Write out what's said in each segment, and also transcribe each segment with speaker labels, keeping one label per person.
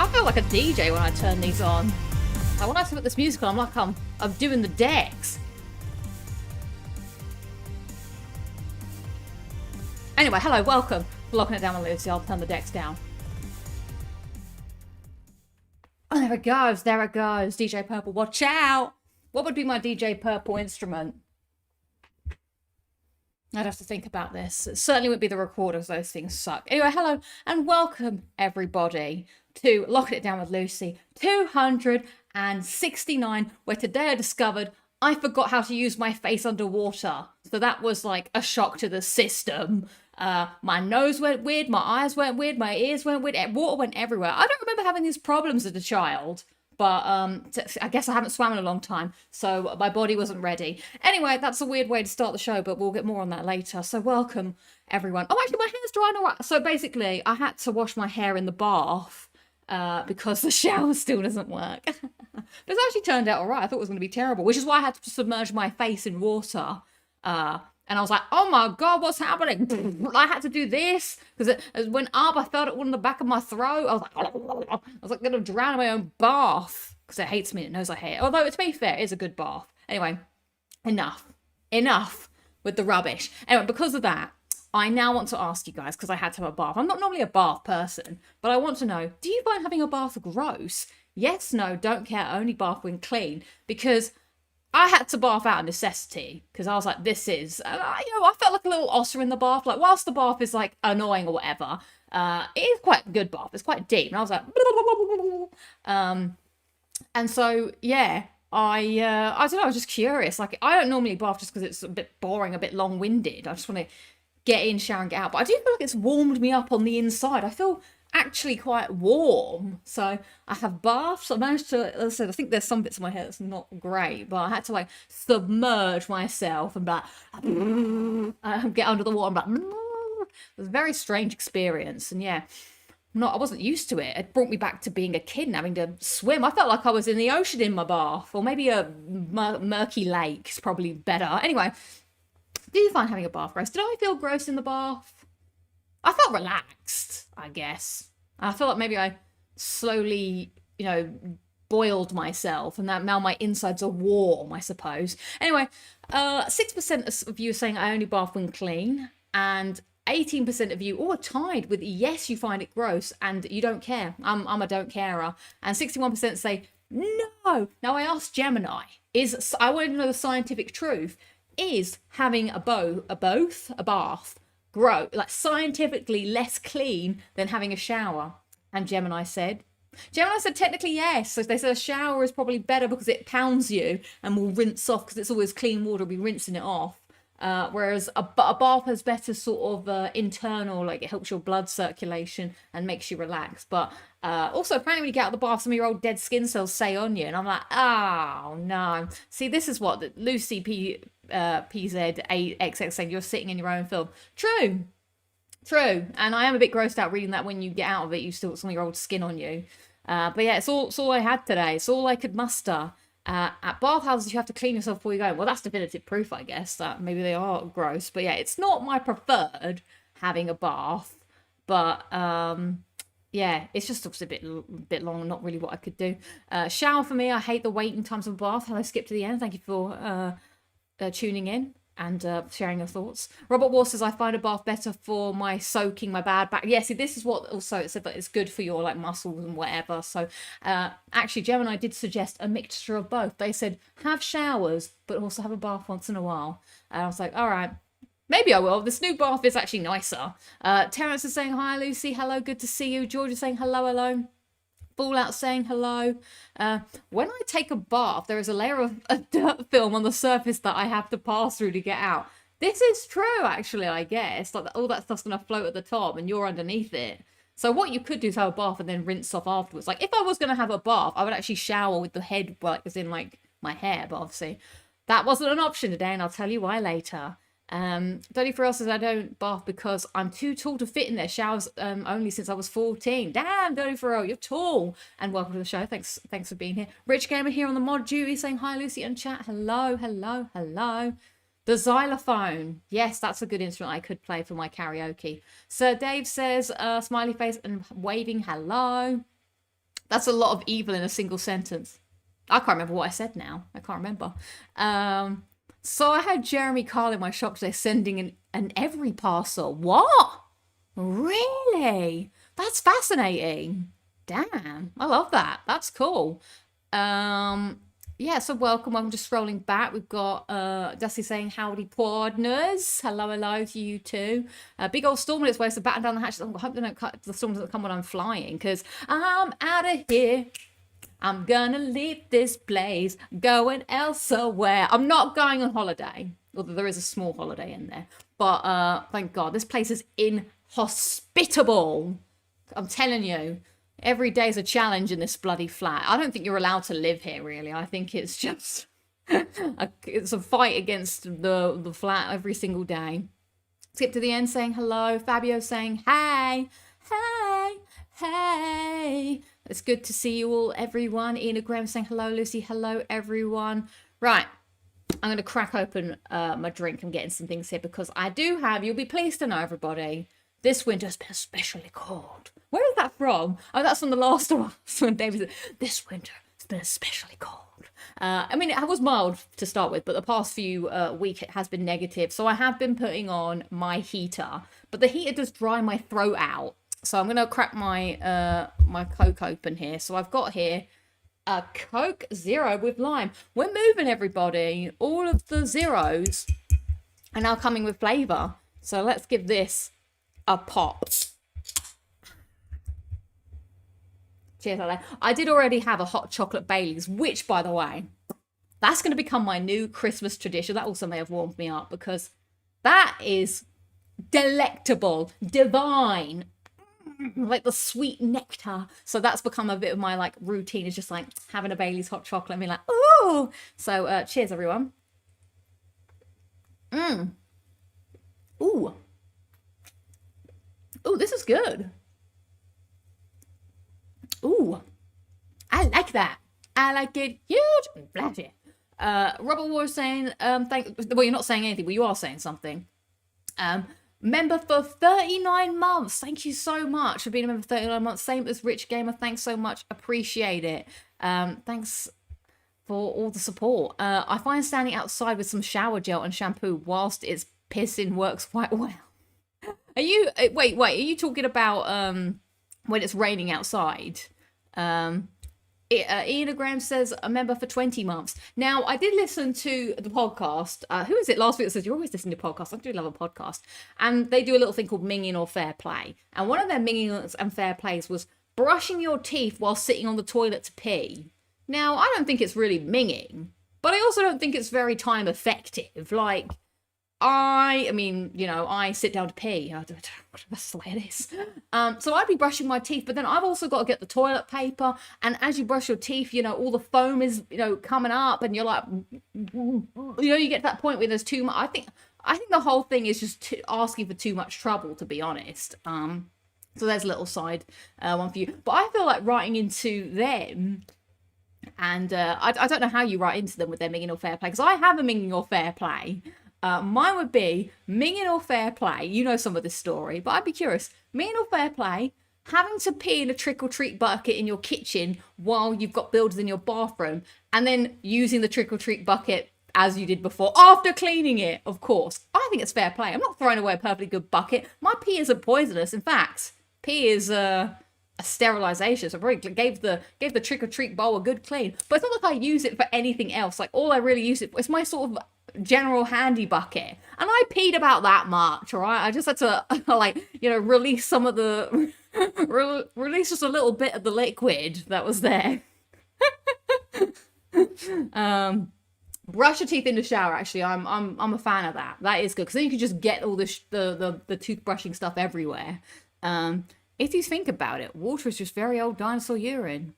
Speaker 1: feel like a DJ when I turn these on. Like when I put this music on, I'm like I'm doing the decks. Anyway, hello, welcome. Locking it down with Lucy. I'll turn the decks down. Oh, there it goes. There it goes. DJ Purple, watch out. What would be my DJ Purple instrument? I'd have to think about this. It certainly would be the recorders. Those things suck. Anyway, hello and welcome everybody to Locking It Down with Lucy 269, where today I discovered I forgot how to use my face underwater. So that was like a shock to the system. My nose went weird, my eyes went weird, my ears went weird, water went everywhere. I don't remember having these problems as a child, but I guess I haven't swam in a long time, so my body wasn't ready. Anyway, that's a weird way to start the show, but we'll get more on that later. So welcome, everyone. Oh, actually, my hair's drying all right. So basically, I had to wash my hair in the bath because the shower still doesn't work. But it's actually turned out all right. I thought it was going to be terrible, which is why I had to submerge my face in water. And I was like, oh my God, what's happening? I had to do this because it went up. I felt it on the back of my throat. I was like going to drown in my own bath because it hates me. It knows I hate it. Although, to be fair, it is a good bath. Anyway, enough with the rubbish. Anyway, because of that, I now want to ask you guys, because I had to have a bath. I'm not normally a bath person, but I want to know, do you find having a bath gross? Yes, no, don't care, only bath when clean. Because I had to bath out of necessity because I was like, this is, I felt like a little otter in the bath. Like, whilst the bath is like annoying or whatever, it is quite a good bath. It's quite deep. And I was like, and so, yeah, I don't know. I was just curious. Like, I don't normally bath just because it's a bit boring, a bit long-winded. I just want to get in, shower and get out. But I do feel like it's warmed me up on the inside. I feel actually quite warm. So I have baths. I managed to, as I said, I think there's some bits of my hair that's not great, but I had to like submerge myself and like get under the water and like it was a very strange experience. And yeah, I wasn't used to it. It brought me back to being a kid and having to swim. I felt like I was in the ocean in my bath, or maybe a murky lake is probably better. Anyway, do you find having a bath gross? Did I feel gross in the bath? I felt relaxed, I guess. I feel like maybe I slowly, boiled myself and that now my insides are warm, I suppose. Anyway, 6% of you are saying I only bath when clean, and 18% of you are tied with yes, you find it gross and you don't care. I'm a don't carer. And 61% say no. Now I asked Gemini, I want to know the scientific truth. Is having a bath, like scientifically less clean than having a shower? And Gemini said technically yes. So they said a shower is probably better because it pounds you and will rinse off because it's always clean water, will be rinsing it off. Whereas a bath has better sort of internal, like it helps your blood circulation and makes you relax. But also apparently when you get out of the bath, some of your old dead skin cells stay on you. And I'm like, oh no. See, this is what Lucy PZ8XX saying, you're sitting in your own film. True. And I am a bit grossed out reading that when you get out of it, you still got some of your old skin on you. But yeah, it's all I had today. It's all I could muster. At bathhouses, you have to clean yourself before you go. Well, that's definitive proof, I guess, that maybe they are gross. But yeah, it's not my preferred having a bath. But yeah, it's just a bit long, not really what I could do. Shower for me, I hate the waiting times of a bath. Hello, skip to the end. Thank you for tuning in and sharing your thoughts. Robert War says, I find a bath better for my soaking my bad back. Yeah, see, this is what also it said that it's good for your like muscles and whatever. So actually, Gemini did suggest a mixture of both. They said, have showers, but also have a bath once in a while. And I was like, all right, maybe I will. This new bath is actually nicer. Terrence is saying, hi, Lucy. Hello, good to see you. George is saying, hello. Fallout saying hello. When I take a bath, there is a layer of dirt film on the surface that I have to pass through to get out. This is true, actually, I guess. Like all that stuff's going to float at the top and you're underneath it. So what you could do is have a bath and then rinse off afterwards. Like if I was going to have a bath, I would actually shower with the head, like as in like my hair. But obviously that wasn't an option today, and I'll tell you why later. Donny Farrell says, I don't bath because I'm too tall to fit in there. Showers only since I was 14. Damn, Donny Farrell, you're tall. And welcome to the show. Thanks for being here. Rich Gamer here on the mod duty saying hi, Lucy, and chat. Hello. The xylophone. Yes, that's a good instrument I could play for my karaoke. Sir Dave says, smiley face and waving hello. That's a lot of evil in a single sentence. I can't remember what I said now. I can't remember. So I had Jeremy Carl in my shop today sending an every parcel. What? Really? That's fascinating. Damn. I love that. That's cool. Yeah, so welcome. Just scrolling back. We've got Dusty saying howdy partners. Hello to you too. Big old storm on its way, so batten down the hatches. I hope the storm doesn't come when I'm flying, because I'm out of here. I'm gonna leave this place, going elsewhere. I'm not going on holiday, although there is a small holiday in there. But thank God, this place is inhospitable. I'm telling you, every day is a challenge in this bloody flat. I don't think you're allowed to live here, really. I think it's just it's a fight against the flat every single day. Skip to the end saying hello. Fabio saying hey, hey, hey. It's good to see you all, everyone. Ina Graham saying hello. Lucy, hello, everyone. Right, I'm going to crack open my drink and getting some things here, because I do have, you'll be pleased to know, everybody, this winter's been especially cold. Where is that from? Oh, that's from The Last of Us, when David said, this winter has been especially cold. I mean, it was mild to start with, but the past few weeks it has been negative. So I have been putting on my heater, but the heater does dry my throat out. So I'm going to crack my my Coke open here. So I've got here a Coke Zero with lime. We're moving, everybody. All of the zeros are now coming with flavour. So let's give this a pop. Cheers, Ale. I did already have a hot chocolate Baileys, which, by the way, that's going to become my new Christmas tradition. That also may have warmed me up, because that is delectable, divine, like the sweet nectar. So that's become a bit of my like routine, is just like having a Bailey's hot chocolate and being like, ooh. So cheers, everyone. Ooh, this is good. Ooh, I like that. I like it huge and flashy. Robert War saying well, you're not saying anything, but you are saying something. Member for 39 months. Thank you so much for being a member for 39 months. Same as Rich Gamer. Thanks so much. Appreciate it. Thanks for all the support. I find standing outside with some shower gel and shampoo whilst it's pissing works quite well. Are you... Wait. Are you talking about when it's raining outside? Ian Graham says a member for 20 months. Now, I did listen to the podcast. Who is it last week that says, you're always listening to podcasts? I do love a podcast. And they do a little thing called minging or fair play. And one of their minging and fair plays was brushing your teeth while sitting on the toilet to pee. Now, I don't think it's really minging, but I also don't think it's very time effective. Like, I mean, you know, I sit down to pee. That's the way it is. So I'd be brushing my teeth, but then I've also got to get the toilet paper. And as you brush your teeth, you know, all the foam is, you know, coming up, and you're like, you know, you get to that point where there's too much. I think the whole thing is just asking for too much trouble, to be honest. So there's a little side one for you. But I feel like writing into them, and I don't know how you write into them with their minging or fair play, because I have a minging or fair play. Mine would be minging or fair play. You know some of this story, but I'd be curious. Minging or fair play, having to pee in a trick-or-treat bucket in your kitchen while you've got builders in your bathroom, and then using the trick-or-treat bucket as you did before, after cleaning it, of course. I think it's fair play. I'm not throwing away a perfectly good bucket. My pee isn't poisonous. In fact, pee is a sterilization. So I probably gave the trick-or-treat bowl a good clean. But it's not like I use it for anything else. Like, all I really use it for, it's my sort of general handy bucket, and I peed about that much. All right, I just had to like, you know, release some of the release just a little bit of the liquid that was there. Brush your teeth in the shower. Actually, I'm a fan of that. That is good, because then you can just get all the toothbrushing stuff everywhere. If you think about it, water is just very old dinosaur urine.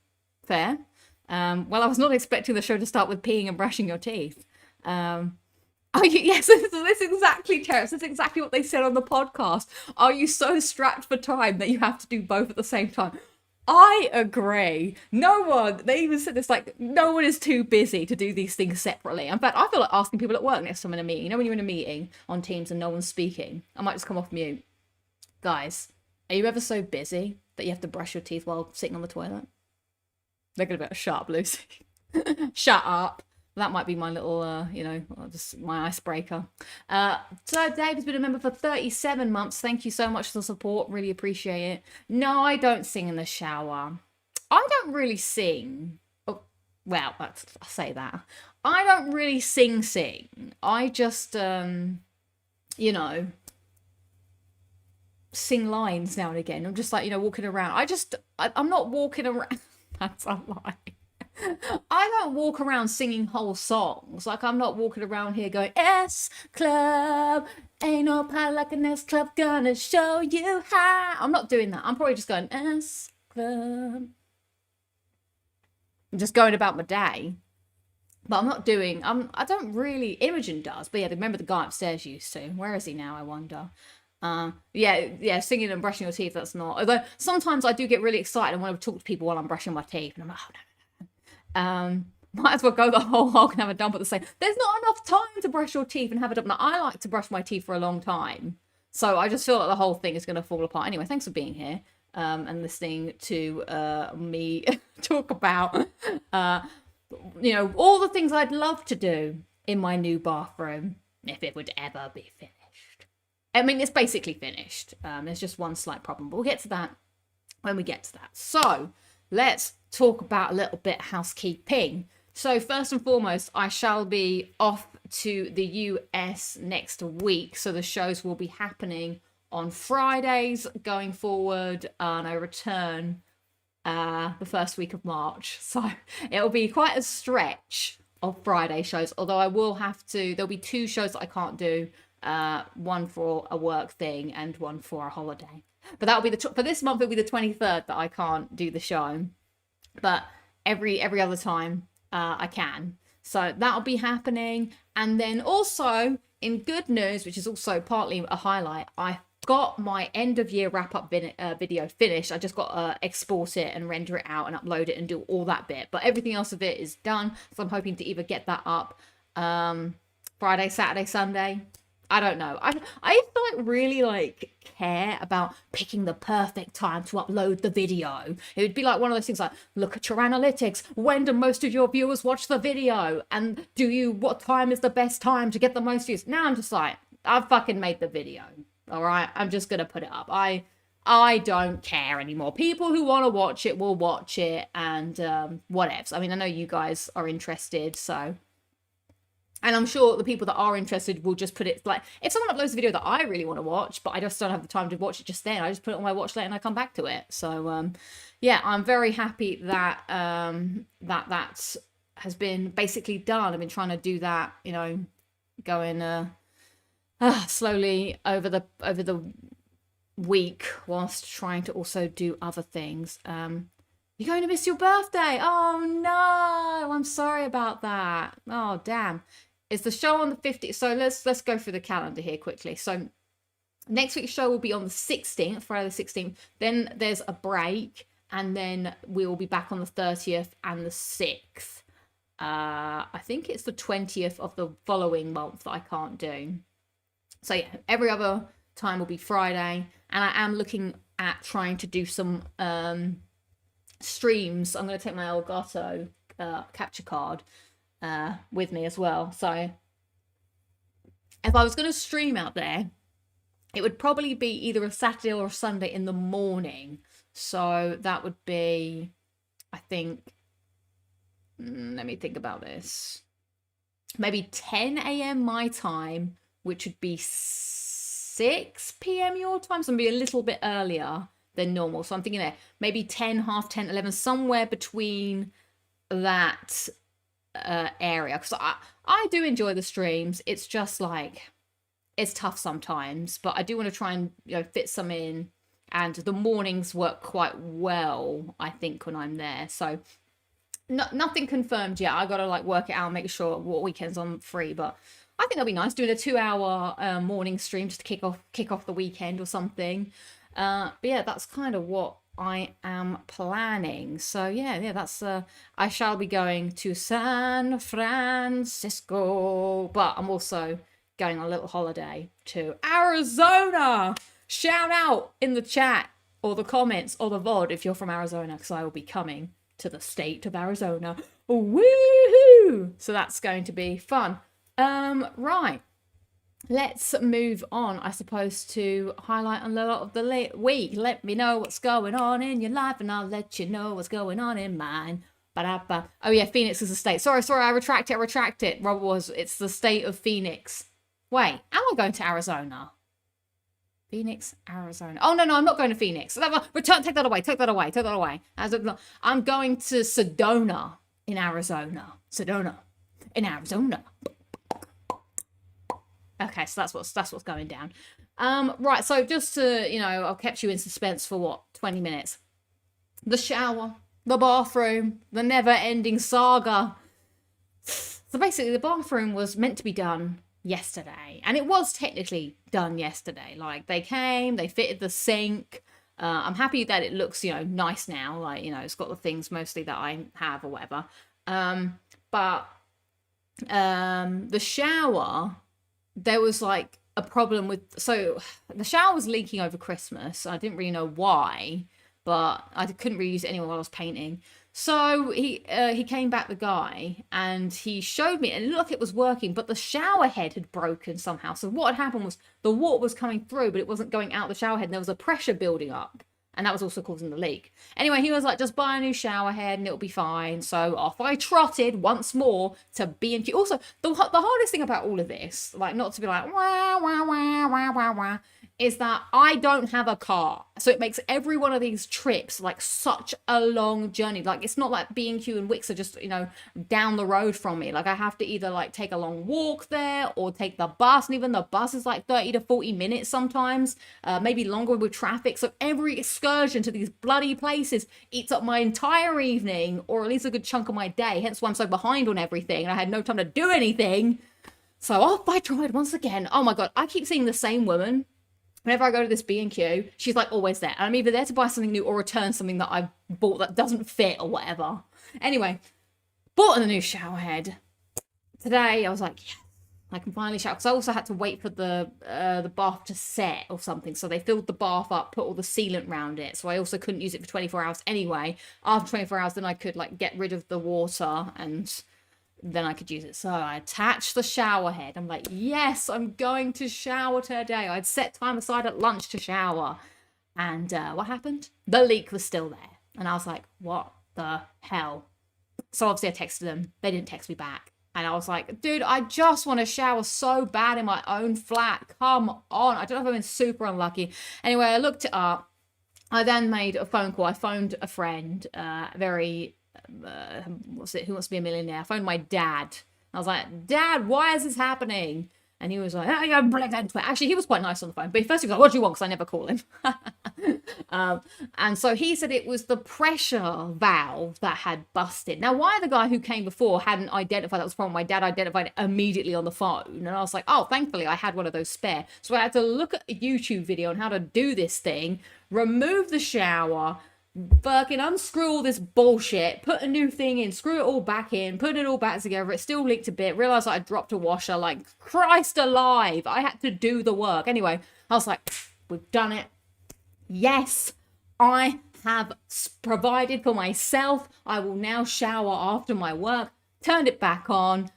Speaker 1: Fair. Well, I was not expecting the show to start with peeing and brushing your teeth. Yes, this is exactly, Terrence. That's exactly what they said on the podcast. Are you so strapped for time that you have to do both at the same time? I agree. They even said this, like, no one is too busy to do these things separately. In fact, I feel like asking people at work next time in a meeting. You know, when you're in a meeting on Teams and no one's speaking, I might just come off mute. Guys, are you ever so busy that you have to brush your teeth while sitting on the toilet? They're going to be like, shut up, Lucy. Shut up. That might be my little, just my icebreaker. So Dave has been a member for 37 months. Thank you so much for the support. Really appreciate it. No, I don't sing in the shower. I don't really sing. Oh, well, I say that. I don't really sing. I just, sing lines now and again. I'm just like, walking around. I'm not walking around. That's a lie. I don't walk around singing whole songs. Like, I'm not walking around here going, S Club, ain't no party like an S Club, gonna show you how. I'm not doing that. I'm probably just going, S Club. I'm just going about my day. But I'm not doing, I don't really, Imogen does. But yeah, remember the guy upstairs used to. Where is he now, I wonder? Yeah, singing and brushing your teeth, that's not. Although sometimes I do get really excited and want to talk to people while I'm brushing my teeth. And I'm like, oh, no. Might as well go the whole hog and have a dump at the same. There's not enough time to brush your teeth and have a dump. Now, I like to brush my teeth for a long time, so I just feel like the whole thing is going to fall apart. Anyway, thanks for being here and listening to me talk about all the things I'd love to do in my new bathroom if it would ever be finished. I mean, it's basically finished. There's just one slight problem, but we'll get to that when we get to that. So let's talk about a little bit housekeeping. So first and foremost, I shall be off to the US next week. So the shows will be happening on Fridays going forward, and I return the first week of March. So it'll be quite a stretch of Friday shows, although I will have to, there'll be 2 shows that I can't do, one for a work thing and one for a holiday. But that'll be for this month, it'll be the 23rd that I can't do the show. But every other time I can. So that'll be happening. And then also, in good news, which is also partly a highlight, I got my end of year wrap up video finished. I just got to export it and render it out and upload it and do all that bit. But everything else of it is done. So I'm hoping to either get that up Friday, Saturday, Sunday. I don't know. I don't really care about picking the perfect time to upload the video. It would be like one of those things like, look at your analytics. When do most of your viewers watch the video? And what time is the best time to get the most views? Now I'm just like, I've fucking made the video. All right. I'm just going to put it up. I don't care anymore. People who want to watch it will watch it and whatever. I mean, I know you guys are interested, so. And I'm sure the people that are interested will just put it, like, if someone uploads a video that I really want to watch, but I just don't have the time to watch it just then, I just put it on my watch list and I come back to it. So, yeah, I'm very happy that that has been basically done. I've been trying to do that, going slowly over the week whilst trying to also do other things. You're going to miss your birthday. Oh, no, I'm sorry about that. Oh, damn. It's the show on the 15th. So let's go through the calendar here quickly. So next week's show will be on the 16th, Friday the 16th. Then there's a break, and then we will be back on the 30th and the 6th. I think it's the 20th of the following month that I can't do. So yeah, every other time will be Friday, and I am looking at trying to do some streams. I'm going to take my Elgato capture card with me as well. So if I was going to stream out there, it would probably be either a Saturday or a Sunday in the morning. So that would be, I think, let me think about this. Maybe 10 a.m. my time, which would be 6 p.m. your time. So I'm going to be a little bit earlier than normal. So I'm thinking there, maybe 10, half 10, 11, somewhere between that area. Because I do enjoy the streams. It's just like, it's tough sometimes, but I do want to try and fit some in. And the mornings work quite well, I think, when I'm there. So nothing confirmed yet. I got to work it out and make sure what weekends I'm free. But I think that'll be nice, doing a 2-hour morning stream just to kick off the weekend or something. But yeah, that's kind of what I am planning. So yeah, that's I shall be going to San Francisco, but I'm also going on a little holiday to Arizona. Shout out in the chat or the comments or the VOD if you're from Arizona, because I will be coming to the state of Arizona. Woohoo! So that's going to be fun. Right. Let's move on, I suppose, to highlight a lot of the week. Let me know what's going on in your life, and I'll let you know what's going on in mine. Ba-da-ba. Oh yeah, Phoenix is a state. Sorry, I retract it. Robert it's the state of Phoenix. Wait, am I going to Arizona? Phoenix, Arizona. Oh no, I'm not going to Phoenix. Take that away. I'm going to Sedona in Arizona. Okay, so that's what's going down. Right, so just to, I've kept you in suspense for what, 20 minutes. The shower, the bathroom, the never-ending saga. So basically, the bathroom was meant to be done yesterday, and it was technically done yesterday. Like, they came, they fitted the sink. I'm happy that it looks, nice now. Like, it's got the things mostly that I have or whatever. But the shower, there was like a problem with, so the shower was leaking over Christmas. I didn't really know why, but I couldn't really use it anyway while I was painting. So he came back, the guy, and he showed me, and look, it was working, but the shower head had broken somehow. So what had happened was the water was coming through, but it wasn't going out the shower head, and there was a pressure building up. And that was also causing the leak. Anyway, he was like, just buy a new shower head and it'll be fine. So off I trotted once more to B&Q. Also, the hardest thing about all of this, like, not to be like, wah, wah, wah, wah, wah, wah, is that I don't have a car. So it makes every one of these trips like such a long journey. Like, it's not like B&Q and Wix are just, down the road from me. Like, I have to either like take a long walk there or take the bus. And even the bus is like 30 to 40 minutes sometimes, maybe longer with traffic. So every excursion to these bloody places eats up my entire evening, or at least a good chunk of my day. Hence why I'm so behind on everything. And I had no time to do anything. So off I tried once again. Oh my God, I keep seeing the same woman. Whenever I go to this B&Q, she's like always there. And I'm either there to buy something new or return something that I bought that doesn't fit or whatever. Anyway, bought a new shower head. Today, I was like, yes, I can finally shower. Because I also had to wait for the bath to set or something. So they filled the bath up, put all the sealant around it. So I also couldn't use it for 24 hours anyway. After 24 hours, then I could like get rid of the water and then I could use it. So I attached the shower head. I'm like, yes, I'm going to shower today. I'd set time aside at lunch to shower. And what happened? The leak was still there. And I was like, what the hell? So obviously I texted them. They didn't text me back. And I was like, dude, I just want to shower so bad in my own flat. Come on. I don't know if I've been super unlucky. Anyway, I looked it up. I then made a phone call. I phoned a friend, Who Wants to Be a Millionaire? I phoned my dad. I was like, Dad, why is this happening? And he was like, oh, yeah, actually, he was quite nice on the phone. But first he was like, what do you want? Because I never call him. And so he said it was the pressure valve that had busted. Now, why the guy who came before hadn't identified that was the problem, my dad identified it immediately on the phone. And I was like, oh, thankfully I had one of those spare. So I had to look at a YouTube video on how to do this thing, remove the shower, fucking unscrew all this bullshit, put a new thing in, screw it all back in, put it all back together. It still leaked a bit. Realized I dropped a washer. Like, Christ alive, I had to do the work. Anyway, I was like, we've done it. Yes, I have provided for myself. I will now shower after my work. Turned it back on.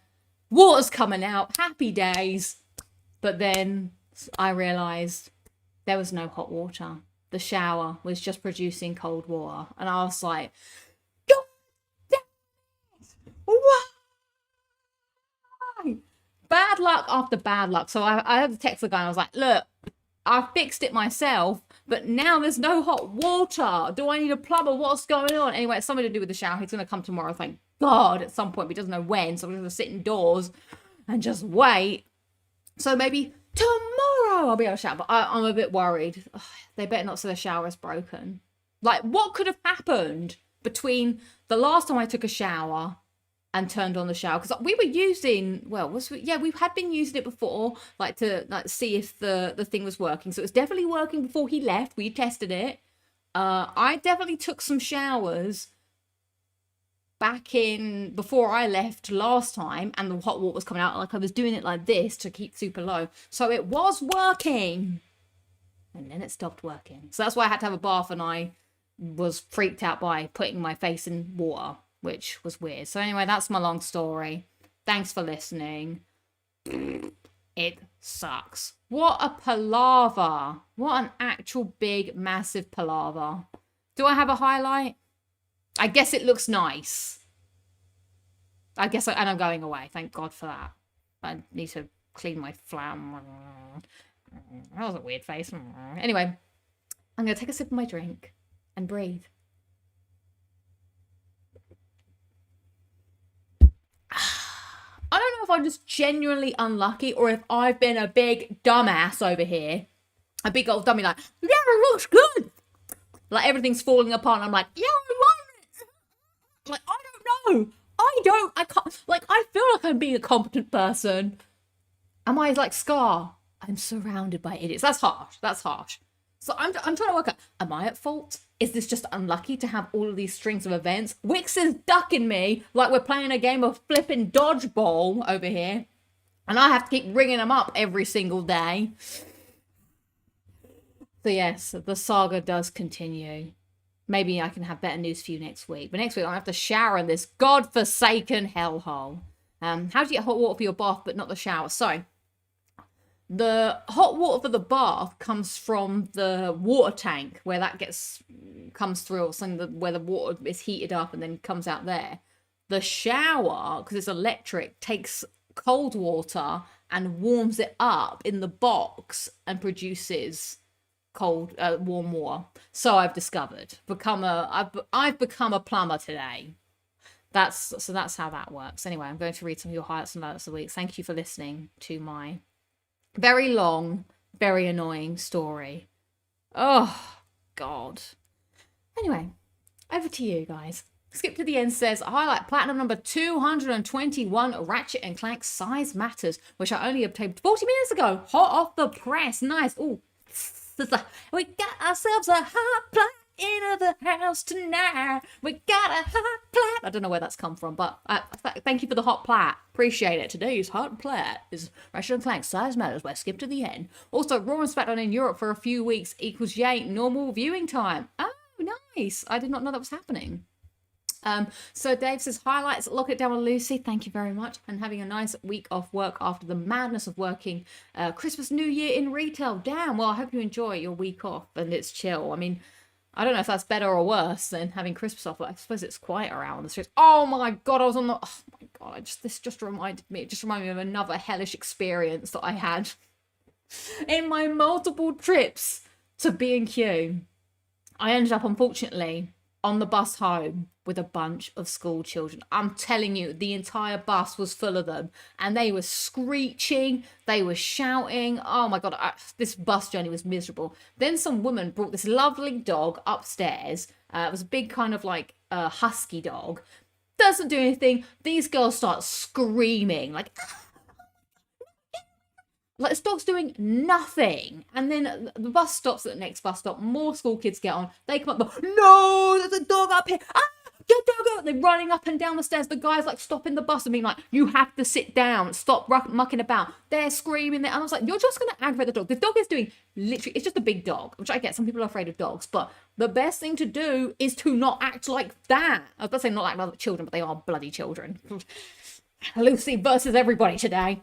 Speaker 1: Water's coming out. Happy days. But then I realized there was no hot water. The shower was just producing cold water. And I was like, God damn it! Why? Bad luck after bad luck. So I had to text the guy and I was like, look, I fixed it myself, but now there's no hot water. Do I need a plumber? What's going on? Anyway, it's something to do with the shower. He's going to come tomorrow, thank God, at some point. But he doesn't know when. So we're going to sit indoors and just wait. So maybe tomorrow I'll be able to shower, but I'm a bit worried. Ugh, they better not say the shower is broken. Like, what could have happened between the last time I took a shower and turned on the shower? Because we were using, we had been using it before, like to see if the thing was working. So it was definitely working before he left. We tested it. I definitely took some showers back in before I left last time, and the hot water was coming out. Like, I was doing it like this to keep super low, so it was working, and then it stopped working. So that's why I had to have a bath, and I was freaked out by putting my face in water, which was weird. So anyway, that's my long story. Thanks for listening. It sucks. What a palaver. What an actual big, massive palaver. Do I have a highlight? I guess it looks nice. And I'm going away. Thank God for that. I need to clean my phlegm. That was a weird face. Anyway, I'm going to take a sip of my drink and breathe. I don't know if I'm just genuinely unlucky or if I've been a big dumbass over here. A big old dummy like, yeah, it looks good. Like everything's falling apart and I'm like, yeah, I love it. Like, I don't know. I can't, like, I feel like I'm being a competent person. Am I like Scar? I'm surrounded by idiots. That's harsh. So I'm trying to work out, am I at fault? Is this just unlucky to have all of these strings of events? Wix is ducking me like we're playing a game of flipping dodgeball over here. And I have to keep ringing them up every single day. So yes, the saga does continue. Maybe I can have better news for you next week. But next week I have to shower in this godforsaken hellhole. How do you get hot water for your bath but not the shower? So the hot water for the bath comes from the water tank where that comes through, or something where the water is heated up and then comes out there. The shower, because it's electric, takes cold water and warms it up in the box and produces cold, warm water. So I've discovered. I've become a plumber today. That's how that works. Anyway, I'm going to read some of your highlights and lowlights of the week. Thank you for listening to my very long, very annoying story. Oh, God. Anyway, over to you guys. Skip to the end says, highlight platinum number 221, Ratchet and Clank Size Matters, which I only obtained 40 minutes ago. Hot off the press. Nice. Ooh. We got ourselves a hot plat into the house tonight. We got a hot plat. I don't know where that's come from, but thank you for the hot plat. Appreciate it. Today's hot plat is Ratchet and Clank Size Matters, where skip to the end. Also, Raw and SmackDown in Europe for a few weeks equals yay, normal viewing time. Oh, nice. I did not know that was happening. So Dave says, highlights, lock it down with Lucy. Thank you very much. And having a nice week off work after the madness of working Christmas, New Year in retail. Damn. Well, I hope you enjoy your week off and it's chill. I mean, I don't know if that's better or worse than having Christmas off, but I suppose it's quieter out on the streets. Oh my God, I was on the, oh my God, this just reminded me of another hellish experience that I had in my multiple trips to B&Q. I ended up, unfortunately, on the bus home with a bunch of school children. I'm telling you, the entire bus was full of them and they were screeching, they were shouting. Oh my God, this bus journey was miserable. Then some woman brought this lovely dog upstairs. It was a big kind of like husky dog. Doesn't do anything. These girls start screaming like this dog's doing nothing. And then the bus stops at the next bus stop. More school kids get on. They come up, no, there's a dog up here. Ah, get down, go. They're running up and down the stairs. The guy's like stopping the bus and being like, you have to sit down. Stop mucking about. They're screaming. And I was like, you're just going to aggravate the dog. The dog is doing literally, it's just a big dog, which I get. Some people are afraid of dogs. But the best thing to do is to not act like that. I was about to say not like other children, but they are bloody children. Lucy versus everybody today.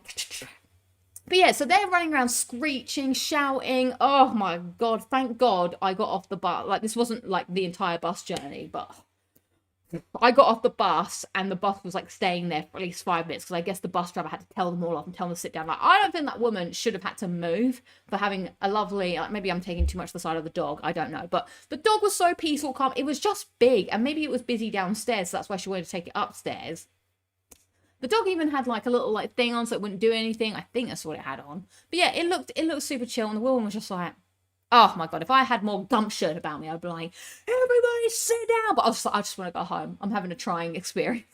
Speaker 1: But yeah, so they're running around screeching, shouting. Oh my God, thank God I got off the bus. Like, this wasn't like the entire bus journey, but I got off the bus and the bus was like staying there for at least 5 minutes because I guess the bus driver had to tell them all off and tell them to sit down. Like, I don't think that woman should have had to move for having a lovely, like, maybe I'm taking too much to the side of the dog. I don't know. But the dog was so peaceful, calm. It was just big and maybe it was busy downstairs. So that's why she wanted to take it upstairs. The dog even had like a little like thing on so it wouldn't do anything. I think that's what it had on. But yeah, it looked super chill. And the woman was just like, oh my God, if I had more gumption about me, I'd be like, everybody sit down. But I just want to go home. I'm having a trying experience.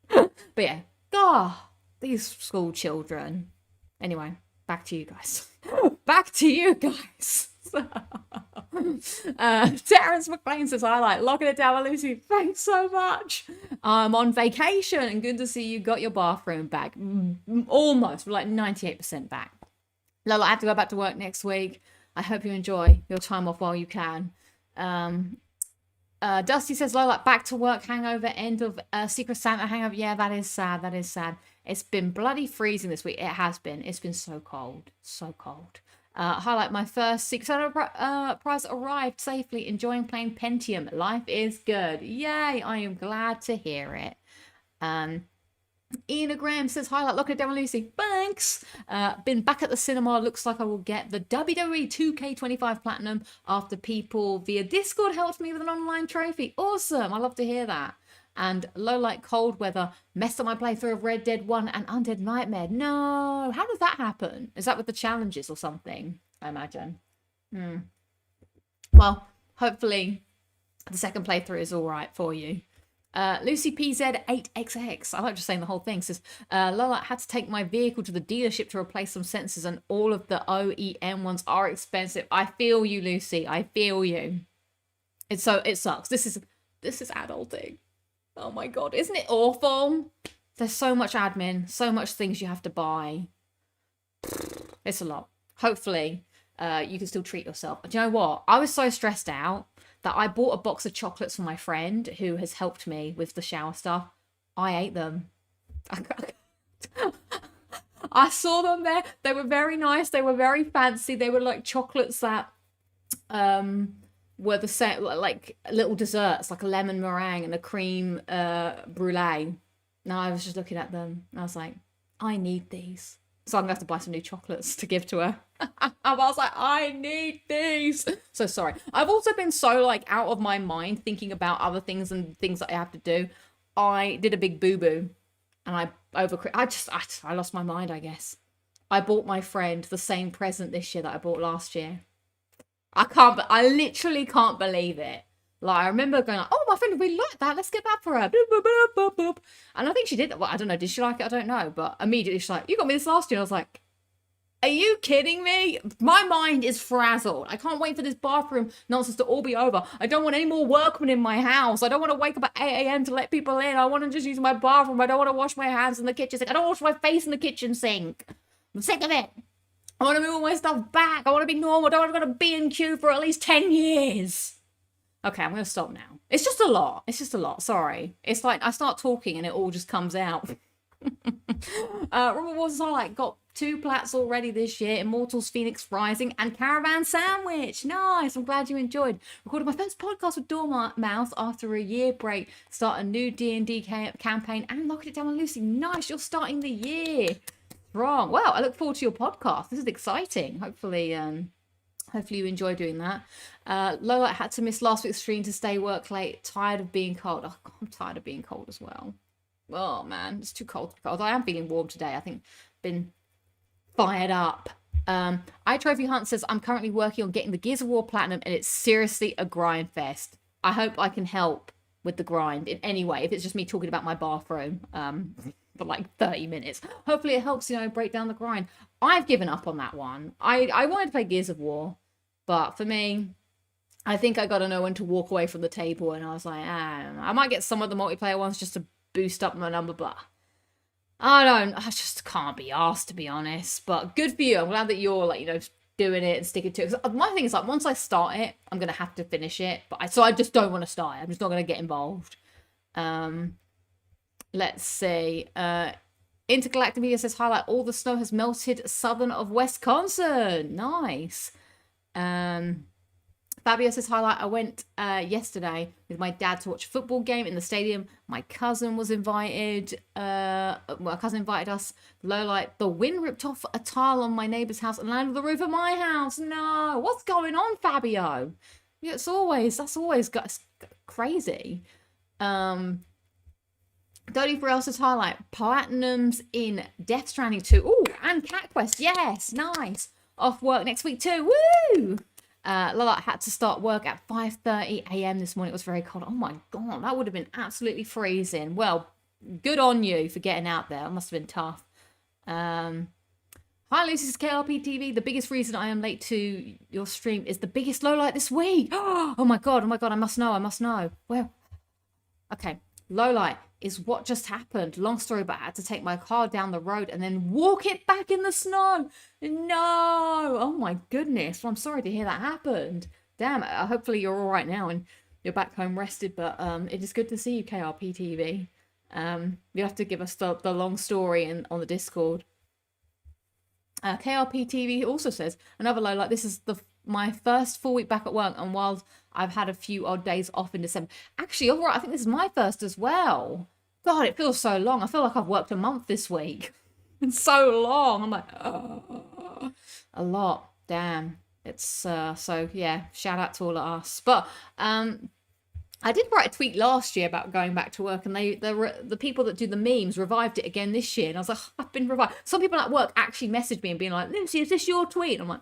Speaker 1: But yeah, these school children. Anyway, back to you guys. Back to you guys. Terrence McLean says, I like locking it down with Lucy. Thanks so much. I'm on vacation and good to see you got your bathroom back. Almost, like 98% back. Lola, I have to go back to work next week. I hope you enjoy your time off while you can. Dusty says, low, like back to work hangover, end of Secret Santa hangover. Yeah, that is sad. That is sad. It's been bloody freezing this week. It has been. It's been so cold. So cold. Highlight my first Secret Santa prize arrived safely. Enjoying playing Pentium. Life is good. Yay. I am glad to hear it. Ian Graham says, highlight, look at Devil Lucy. Thanks. Been back at the cinema. Looks like I will get the WWE 2K25 Platinum after people via Discord helped me with an online trophy. Awesome. I love to hear that. And low light cold weather messed up my playthrough of Red Dead 1 and Undead Nightmare. No. How does that happen? Is that with the challenges or something? I imagine. Well, hopefully the second playthrough is all right for you. Lucy PZ8XX, I like just saying the whole thing, says, Lola, had to take my vehicle to the dealership to replace some sensors and all of the OEM ones are expensive. I feel you, Lucy. I feel you. It sucks. This is adulting. Oh my God. Isn't it awful? There's so much admin, so much things you have to buy. It's a lot. Hopefully, you can still treat yourself. Do you know what? I was so stressed out that I bought a box of chocolates for my friend who has helped me with the shower stuff. I ate them. I saw them there. They were very nice. They were very fancy. They were like chocolates that were the same, like little desserts, like a lemon meringue and a cream brulee. No, I was just looking at them. And I was like, I need these. So I'm going to have to buy some new chocolates to give to her. I was like, I need these. So sorry. I've also been so like out of my mind thinking about other things and things that I have to do. I did a big boo-boo and I lost my mind, I guess. I bought my friend the same present this year that I bought last year. I literally can't believe it. Like, I remember going like, oh, my friend really liked that. Let's get that for her. Boop, boop, boop, boop, boop. And I think she did. Well, I don't know. Did she like it? I don't know. But immediately she's like, you got me this last year. And I was like, are you kidding me? My mind is frazzled. I can't wait for this bathroom nonsense to all be over. I don't want any more workmen in my house. I don't want to wake up at 8 a.m. to let people in. I want to just use my bathroom. I don't want to wash my hands in the kitchen sink. I don't wash my face in the kitchen sink. I'm sick of it. I want to move all my stuff back. I want to be normal. I don't want to go to B&Q for at least 10 years. Okay, I'm going to stop now. It's just a lot. It's just a lot. Sorry. It's like I start talking and it all just comes out. Robert Waters Highlight got 2 plats already this year. Immortals Phoenix Rising and Caravan Sandwich. Nice. I'm glad you enjoyed. Recorded my first podcast with Dormouse after a year break. Start a new D&D campaign and lock it down on Lucy. Nice. You're starting the year. Wrong. Well, I look forward to your podcast. This is exciting. Hopefully you enjoy doing that. Lola had to miss last week's stream to stay work late. Tired of being cold. Oh, God, I'm tired of being cold as well. Oh, man. It's too cold. Although I am feeling warm today. I think been fired up. iTrophy Hunt says, I'm currently working on getting the Gears of War Platinum and it's seriously a grind fest. I hope I can help with the grind in any way. If it's just me talking about my bathroom for like 30 minutes. Hopefully it helps, break down the grind. I've given up on that one. I wanted to play Gears of War. But for me, I think I got to know when to walk away from the table. And I was like, I might get some of the multiplayer ones just to boost up my number. But I just can't be asked, to be honest. But good for you. I'm glad that you're like, doing it and sticking to it. 'Cause my thing is like, once I start it, I'm going to have to finish it. So I just don't want to start it. I'm just not going to get involved. Let's see. Intergalactic Media says, highlight, all the snow has melted southern of Wisconsin. Nice. Fabio says, highlight, I went yesterday with my dad to watch a football game in the stadium. My cousin was invited. My cousin invited us. Low light, the wind ripped off a tile on my neighbor's house and landed on the roof of my house. No, what's going on, Fabio? Yeah, that's always crazy. Dodie Burrell says, highlight, platinums in Death Stranding 2. Ooh, and Cat Quest. Yes, nice. Off work next week too. Woo! Lola had to start work at 5:30 a.m. this morning. It was very cold. Oh my God, that would have been absolutely freezing. Well, good on you for getting out there. It must have been tough. Hi, Lucy's KLP TV. The biggest reason I am late to your stream is the biggest low light this week. Oh my God, I must know. Well, okay. Low light is what just happened. Long story, but I had to take my car down the road and then walk it back in the snow. No. Oh my goodness. Well, I'm sorry to hear that happened. Damn. Hopefully you're all right now and you're back home rested. But it is good to see you, KRP TV. You have to give us the long story on the Discord. KRP TV also says another low. Like, this is my first full week back at work, and while I've had a few odd days off in December, actually, all right, I think this is my first as well. God, it feels so long. I feel like I've worked a month this week. It's so long. I'm like, oh, a lot. Damn. It's so yeah. Shout out to all of us. But I did write a tweet last year about going back to work, and the people that do the memes revived it again this year, and I was like, oh, I've been revived. Some people at work actually messaged me and being like, Lucy, is this your tweet? And I'm like,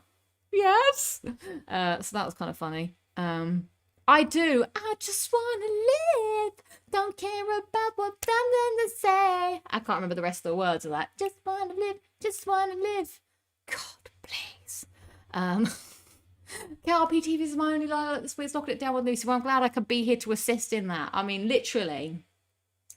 Speaker 1: yes. So that was kind of funny. I just want to live. Don't care about what I'm gonna say. I can't remember the rest of the words of that. Just want to live. Just want to live. God, please. KRP TV is my only line this week's knocking it down with Lucy. Well, I'm glad I could be here to assist in that. I mean, literally,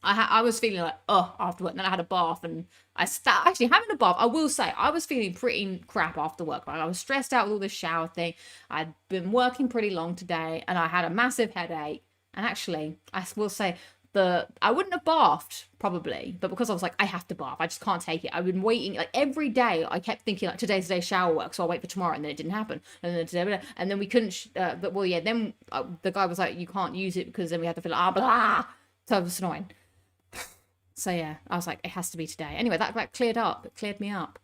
Speaker 1: I was feeling like, after work. And then I had a bath, and actually having a bath, I will say, I was feeling pretty crap after work. Like, I was stressed out with all this shower thing. I'd been working pretty long today, and I had a massive headache. And actually, I will say, I wouldn't have bathed probably, but because I was like, I have to bath, I just can't take it. I've been waiting, like, every day I kept thinking, like, today's the day shower work, so I'll wait for tomorrow, and then it didn't happen, and then today, and then we couldn't but well, yeah, then the guy was like, you can't use it because then we have to fill it, blah. So it was annoying. So yeah, I was like, it has to be today. Anyway, that cleared up. It cleared me up.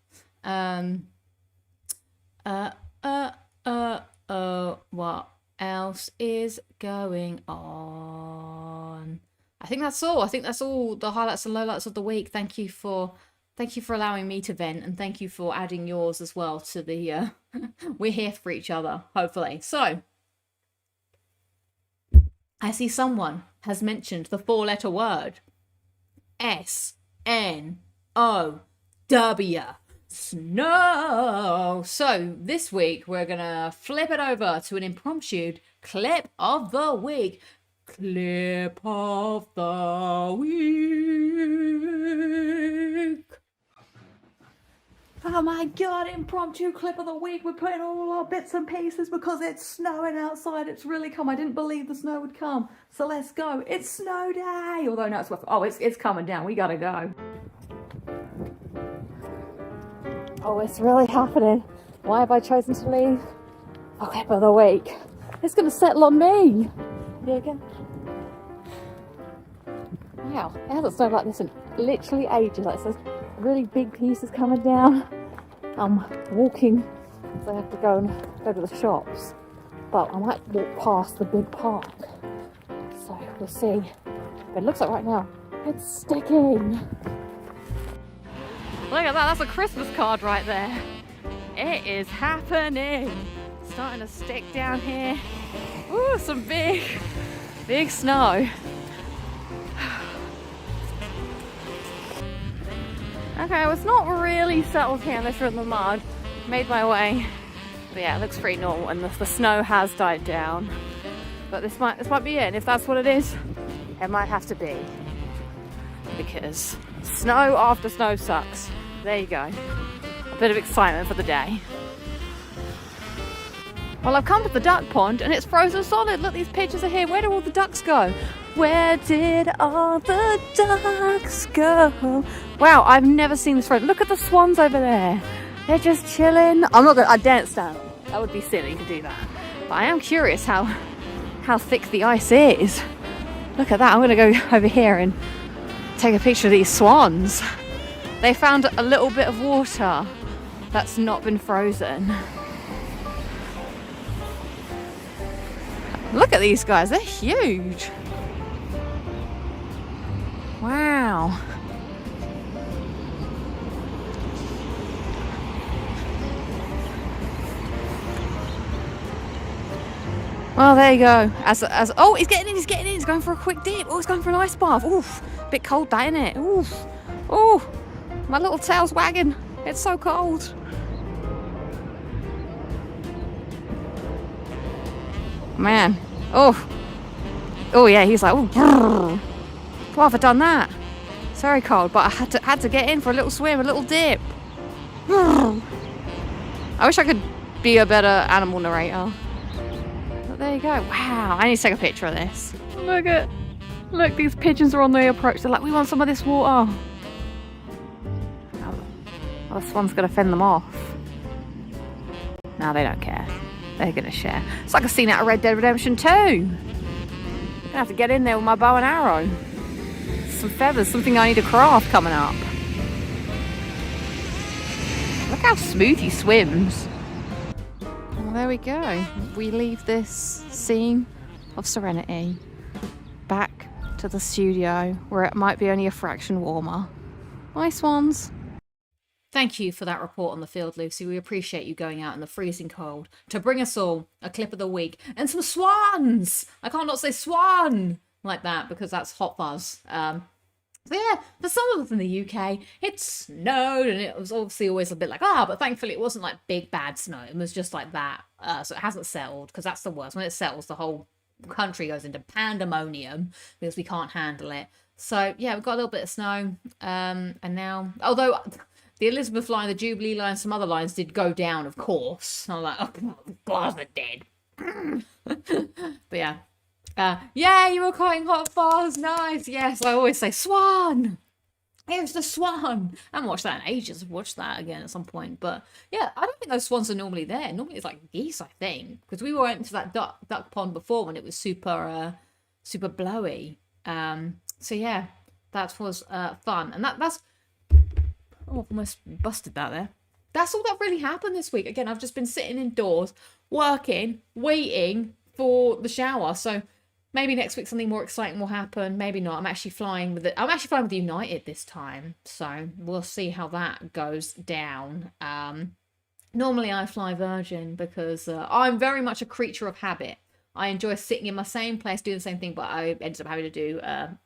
Speaker 1: What else is going on? I think that's all. I think that's all the highlights and lowlights of the week. Thank you for allowing me to vent, and thank you for adding yours as well to the we're here for each other, hopefully. So I see someone has mentioned the 4-letter word SNOW. Snow. So this week we're gonna flip it over to an impromptu clip of the week. Clip of the week. Oh my god, impromptu clip of the week. We're putting all our bits and pieces because it's snowing outside. It's really come. I didn't believe the snow would come. So let's go. It's snow day. Although no, it's coming down. We gotta go. Oh, it's really happening. Why have I chosen to leave? Oh, clip of the week. It's gonna settle on me. There you go. Wow, it hasn't snowed like this in literally ages. Like, so really big pieces coming down. I'm walking, so I have to go to the shops. But I might walk past the big park. So we'll see. But it looks like right now it's sticking. Look at that, that's a Christmas card right there. It is happening. Starting to stick down here. Ooh, some big snow. Okay, well, it's not really settled here unless you're in the mud. Made my way. But yeah, it looks pretty normal, and the snow has died down. But this might be it, and if that's what it is, it might have to be. Because snow after snow sucks. There you go. A bit of excitement for the day. Well, I've come to the duck pond and it's frozen solid. Look, these pictures are here. Where do all the ducks go? Where did all the ducks go? Wow, I've never seen this frozen. Look at the swans over there. They're just chilling. I daren't stand them. That would be silly to do that. But I am curious how thick the ice is. Look at that. I'm going to go over here and take a picture of these swans. They found a little bit of water that's not been frozen. Look at these guys, they're huge. Wow. Well, there you go. Oh, he's getting in, he's going for a quick dip. Oh, he's going for an ice bath. Oof, bit cold that, isn't it? Oof. Oh, my little tail's wagging. It's so cold. Man. Oh yeah, he's like, oh, why have I done that? It's very cold, but I had to get in for a little swim, a little dip. I wish I could be a better animal narrator. But there you go. Wow, I need to take a picture of this. Look, these pigeons are on the approach. They're like, we want some of this water. Oh, this one's going to fend them off. No, they don't care. They're going to share. It's like a scene out of Red Dead Redemption 2. I'm going to have to get in there with my bow and arrow. Some feathers, something I need to craft coming up. Look how smooth he swims. Well, there we go. We leave this scene of serenity back to the studio where it might be only a fraction warmer. Nice ones. Thank you for that report on the field, Lucy. We appreciate you going out in the freezing cold to bring us all a clip of the week and some swans. I can't not say swan like that because that's hot fuzz. So yeah, for some of us in the UK, it snowed and it was obviously always a bit like, but thankfully it wasn't like big bad snow. It was just like that. So it hasn't settled because that's the worst. When it settles, the whole country goes into pandemonium because we can't handle it. So yeah, we've got a little bit of snow. And now, although the Elizabeth line, the Jubilee line, some other lines did go down, of course. And I'm like, oh, God, they're dead. But yeah. Yeah, you were quoting Hot Fuzz. Nice. Yes, I always say swan. Here's the swan. I haven't watched that in ages. I've watched that again at some point. But yeah, I don't think those swans are normally there. Normally it's like geese, I think. Because we went to that duck pond before when it was super blowy. So yeah, that was fun. And that's... Oh, I've almost busted that there. That's all that really happened this week. Again, I've just been sitting indoors, working, waiting for the shower. So maybe next week something more exciting will happen. Maybe not. I'm actually flying with United this time. So we'll see how that goes down. Normally I fly Virgin because I'm very much a creature of habit. I enjoy sitting in my same place, doing the same thing, but I ended up having to do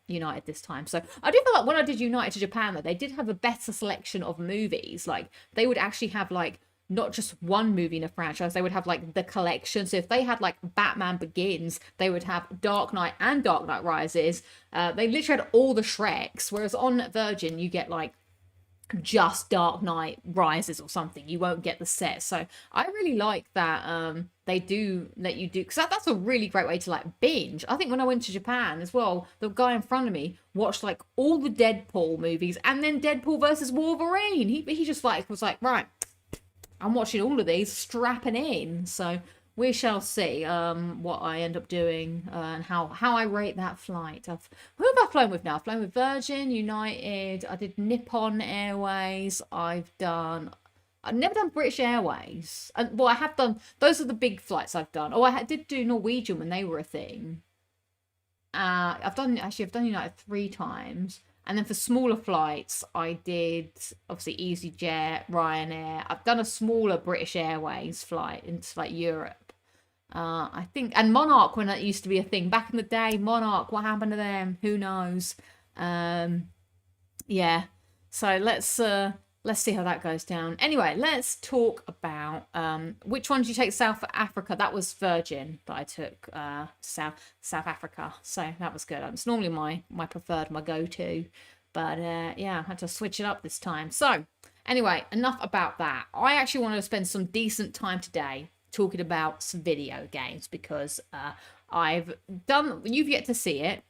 Speaker 1: United this time. So I do feel like when I did United to Japan, though, they did have a better selection of movies. Like, they would actually have, like, not just one movie in a franchise. They would have, like, the collection. So if they had, like, Batman Begins, they would have Dark Knight and Dark Knight Rises. They literally had all the Shreks. Whereas on Virgin, you get, like, just Dark Knight Rises or something. You won't get the set. So I really like that they do let you do, because that's a really great way to like binge. I think when I went to Japan as well, the guy in front of me watched like all the Deadpool movies and then Deadpool versus Wolverine. He just like was like, right, I'm watching all of these, strapping in. So we shall see what I end up doing and how I rate that flight. Who have I flown with now? I've flown with Virgin, United, I did Nippon Airways, I've never done British Airways. And well, I have done, those are the big flights I've done. Oh, I did do Norwegian when they were a thing. I've done United 3 times. And then for smaller flights, I did, obviously, EasyJet, Ryanair. I've done a smaller British Airways flight into, like, Europe. I think, and Monarch, when that used to be a thing. Back in the day, Monarch, what happened to them? Who knows? Yeah. So let's see how that goes down. Anyway, let's talk about which one did you take? South Africa. That was Virgin that I took South Africa. So that was good. It's normally my preferred, my go-to. But yeah, I had to switch it up this time. So anyway, enough about that. I actually wanted to spend some decent time today talking about some video games because you've yet to see it.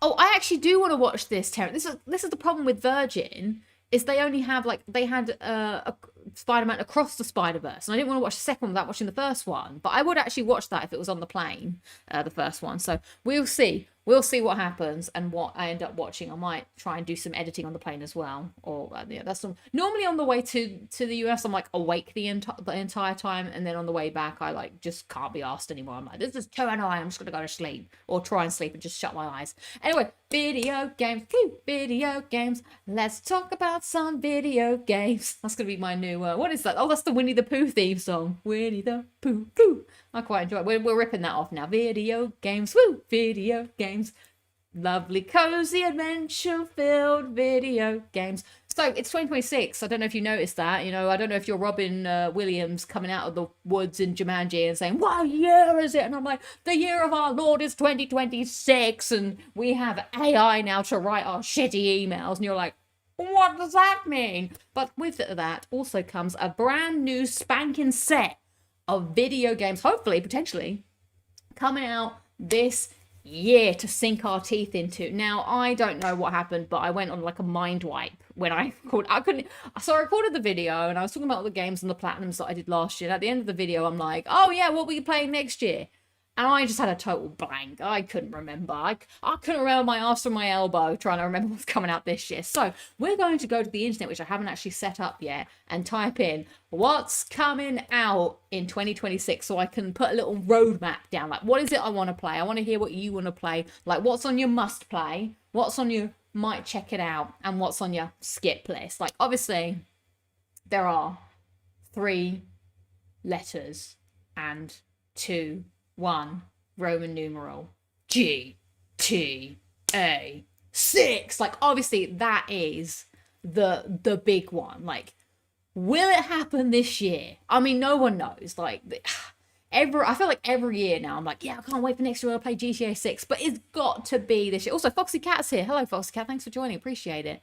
Speaker 1: Oh, I actually do want to watch this, Terrence. This is the problem with Virgin. Is they only have, like, they had a Spider-Man Across the Spider-Verse. And I didn't want to watch the second one without watching the first one. But I would actually watch that if it was on the plane, the first one. So we'll see. We'll see what happens and what I end up watching. I might try and do some editing on the plane as well. Or yeah, that's normally on the way to the US. I'm like awake the entire time, and then on the way back, I like just can't be asked anymore. I'm like, this is too annoying. I'm just gonna go to sleep or try and sleep and just shut my eyes. Anyway, video games. Video games. Let's talk about some video games. That's gonna be my new. What is that? Oh, that's the Winnie the Pooh theme song. Winnie the Pooh. Pooh. I quite enjoy it. We're ripping that off now. Video games. Woo! Video games. Lovely, cozy, adventure-filled video games. So it's 2026. I don't know if you noticed that. You know, I don't know if you're Robin Williams coming out of the woods in Jumanji and saying, what year is it? And I'm like, the year of our Lord is 2026. And we have AI now to write our shitty emails. And you're like, what does that mean? But with that also comes a brand new spanking set of video games, hopefully, potentially, coming out this year to sink our teeth into. Now, I don't know what happened, but I went on like a mind wipe when I recorded. So I recorded the video and I was talking about all the games and the platinums that I did last year. And at the end of the video, I'm like, oh yeah, what were you playing next year? And I just had a total blank. I couldn't remember. I couldn't remember my ass from my elbow trying to remember what's coming out this year. So we're going to go to the internet, which I haven't actually set up yet, and type in what's coming out in 2026 so I can put a little roadmap down. Like, what is it I want to play? I want to hear what you want to play. Like, what's on your must play? What's on your might check it out? And what's on your skip list? Like, obviously, there are 3 letters and 2 1 Roman numeral GTA 6. Like, obviously that is the big one. Like, will it happen this year? I mean, no one knows. Like, I feel like every year now I'm like, yeah, I can't wait for next year to play GTA 6, but it's got to be this year. Also, Foxy Cat's here. Hello, Foxy Cat, thanks for joining, appreciate it.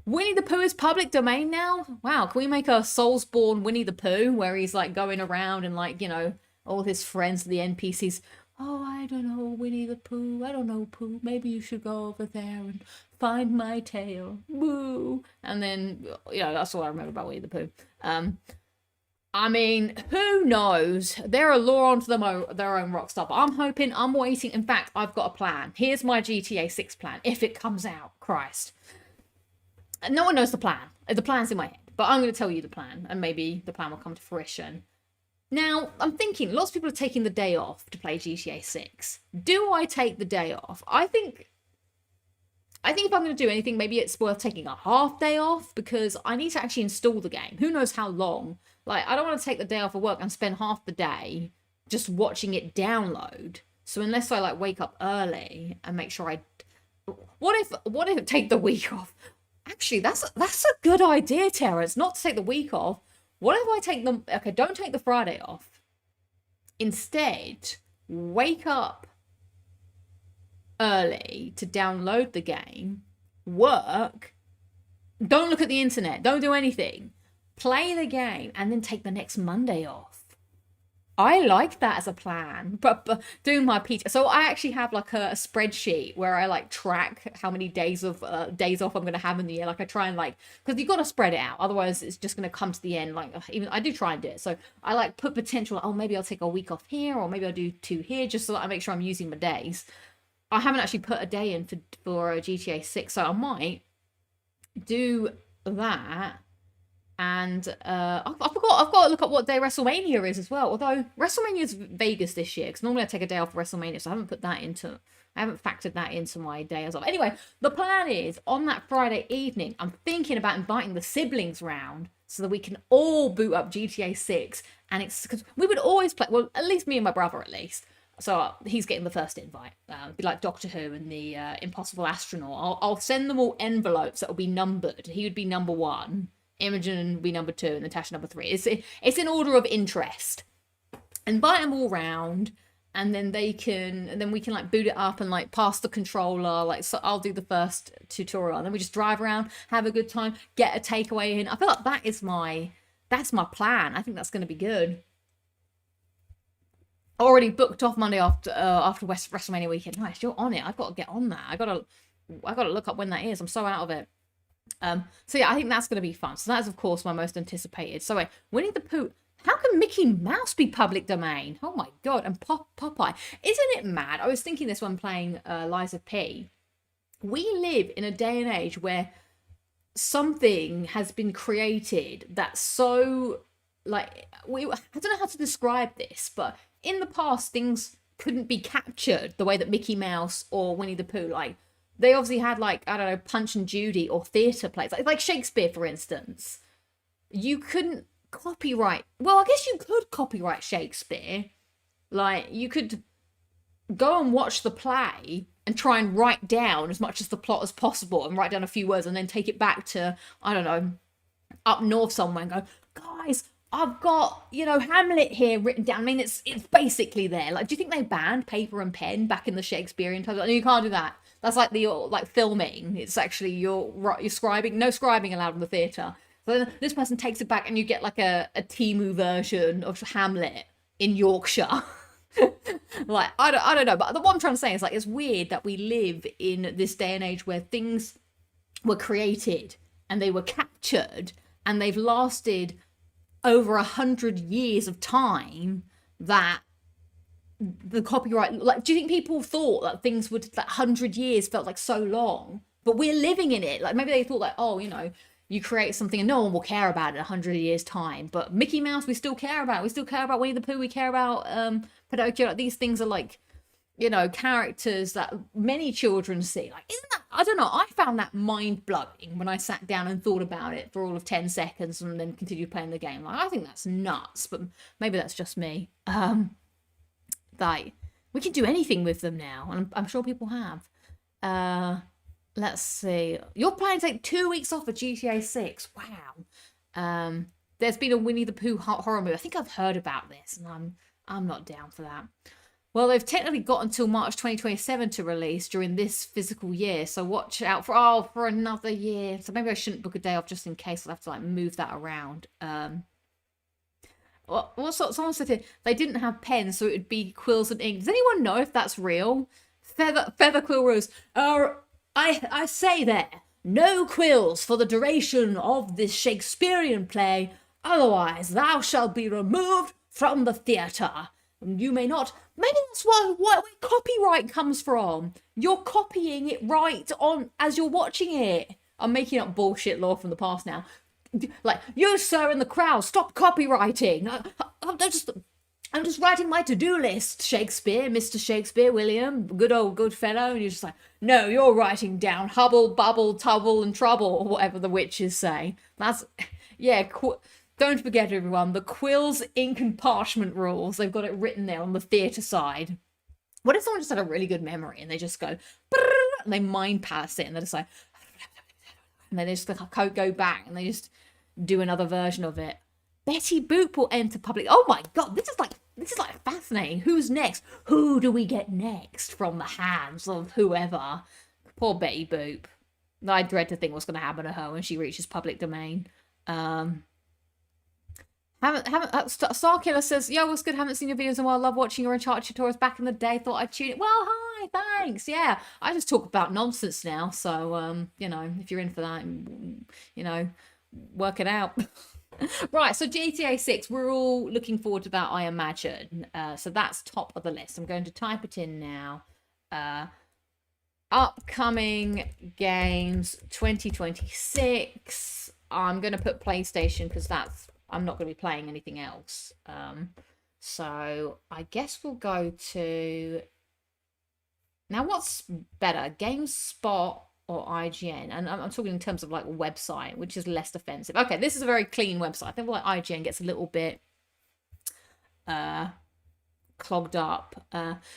Speaker 1: Winnie the Pooh is public domain now? Wow, can we make a Soulsborne Winnie the Pooh where he's like going around and like, you know, all his friends, the NPCs, oh, I don't know, Winnie the Pooh, I don't know, Pooh, maybe you should go over there and find my tail, woo. And then, you know, that's all I remember about Winnie the Pooh. I mean, who knows? They're a law onto their own rockstar, but I'm waiting. In fact, I've got a plan. Here's my GTA 6 plan, if it comes out, Christ. No one knows the plan. The plan's in my head, but I'm going to tell you the plan, and maybe the plan will come to fruition. Now, I'm thinking, lots of people are taking the day off to play GTA 6. Do I take the day off? I think if I'm going to do anything, maybe it's worth taking a half day off, because I need to actually install the game. Who knows how long? Like, I don't want to take the day off of work and spend half the day just watching it download. So unless I, like, wake up early and make sure What if I take the week off? Actually, that's a good idea, Terrence, not to take the week off. What if I take them? Okay, don't take the Friday off. Instead, wake up early to download the game, work, don't look at the internet, don't do anything, play the game, and then take the next Monday off. I like that as a plan, but doing my PT. So I actually have like a spreadsheet where I like track how many days off I'm going to have in the year. Like I try and like, because you've got to spread it out. Otherwise it's just going to come to the end. Like even I do try and do it. So I like put potential, oh, maybe I'll take a week off here, or maybe I'll do 2 here, just so that I make sure I'm using my days. I haven't actually put a day in for GTA 6. So I might do that. And I've got to look up what day WrestleMania is as well. Although WrestleMania is Vegas this year, because normally I take a day off for WrestleMania, so I haven't factored that into my day as well. Anyway, the plan is on that Friday evening, I'm thinking about inviting the siblings round so that we can all boot up GTA 6. And it's because we would always play, well, at least me and my brother, at least. So he's getting the first invite. Be like Doctor Who and the Impossible Astronaut. I'll send them all envelopes that will be numbered. He would be number 1. Imogen will be number 2 and Natasha number 3. It's in order of interest. Invite them all round, and then we can like boot it up and like pass the controller. Like, so I'll do the first tutorial, and then we just drive around, have a good time, get a takeaway in. I feel like that's my plan. I think that's going to be good. Already booked off Monday after WrestleMania weekend. Nice, you're on it. I've got to get on that. I gotta look up when that is. I'm so out of it. So yeah, I think that's going to be fun. So that's, of course, my most anticipated. So wait, Winnie the Pooh. How can Mickey Mouse be public domain? Oh my god. And Popeye. Isn't it mad? I was thinking this when playing Lies of P. We live in a day and age where something has been created that's so, like, I don't know how to describe this, but in the past, things couldn't be captured the way that Mickey Mouse or Winnie the Pooh, like, they obviously had, like, I don't know, Punch and Judy or theatre plays. Like Shakespeare, for instance. You couldn't copyright... Well, I guess you could copyright Shakespeare. Like, you could go and watch the play and try and write down as much of the plot as possible and write down a few words and then take it back to, I don't know, up north somewhere and go, guys, I've got, you know, Hamlet here written down. I mean, it's basically there. Like, do you think they banned paper and pen back in the Shakespearean times? Like, no, you can't do that. That's like filming. It's actually you're scribing. No scribing allowed in the theatre. So then this person takes it back and you get like a Timu version of Hamlet in Yorkshire. Like, I don't know. But what I'm trying to say is, like, it's weird that we live in this day and age where things were created and they were captured and they've lasted over 100 years of time, that the copyright, like, do you think people thought that things would, that 100 years felt like so long, but we're living in it? Like, maybe they thought, like, oh, you know, you create something and no one will care about it in 100 years time, but Mickey Mouse we still care about. We still care about Winnie the Pooh. We care about Pinocchio. Like, these things are like, you know, characters that many children see. Like, isn't that, I don't know, I found that mind-blowing when I sat down and thought about it for all of 10 seconds and then continued playing the game. Like, I think that's nuts, but maybe that's just me. Like, we can do anything with them now, and I'm sure people have. Let's see. You're planning to take 2 weeks off of GTA 6. Wow. There's been a Winnie the Pooh horror movie. I think I've heard about this, and I'm not down for that. Well, they've technically got until March 2027 to release during this physical year, so watch out for another year. So maybe I shouldn't book a day off just in case. I'll have to, like, move that around. What sort? Someone said here they didn't have pens, so it would be quills and ink. Does anyone know if that's real? Feather Quill Rose. I say there, no quills for the duration of this Shakespearean play. Otherwise, thou shalt be removed from the theatre. You may not. Maybe that's where copyright comes from. You're copying it right on as you're watching it. I'm making up bullshit law from the past now. Like, you, sir, in the crowd, stop copywriting. I'm just writing my to-do list, Shakespeare, Mr. Shakespeare, William, good old good fellow. And you're just like, no, you're writing down hubble, bubble, tubble, and trouble, or whatever the witches say. That's, yeah, don't forget, everyone, the quills, ink, and parchment rules. They've got it written there on the theatre side. What if someone just had a really good memory and they just go, and they mind palace it, and they're just like, and then they just go back and they just do another version of it. Betty Boop will enter public. Oh my god, this is like fascinating. Who's next? Who do we get next from the hands of whoever? Poor Betty Boop. I dread to think what's going to happen to her when she reaches public domain. Starkiller says, yo, what's good? Haven't seen your videos in a while. Love watching your Uncharted tutorials back in the day. Thought I'd tune it. Well, hi, thanks. Yeah, I just talk about nonsense now. So, you know, if you're in for that, you know, work it out. Right, so GTA 6, we're all looking forward to that, I imagine. So that's top of the list. I'm going to type it in now. Upcoming games 2026. I'm going to put PlayStation because I'm not going to be playing anything else. So I guess we'll go to... Now, what's better, GameSpot or IGN? And I'm talking in terms of, like, a website, which is less offensive. Okay, this is a very clean website. I think, like, IGN gets a little bit clogged up.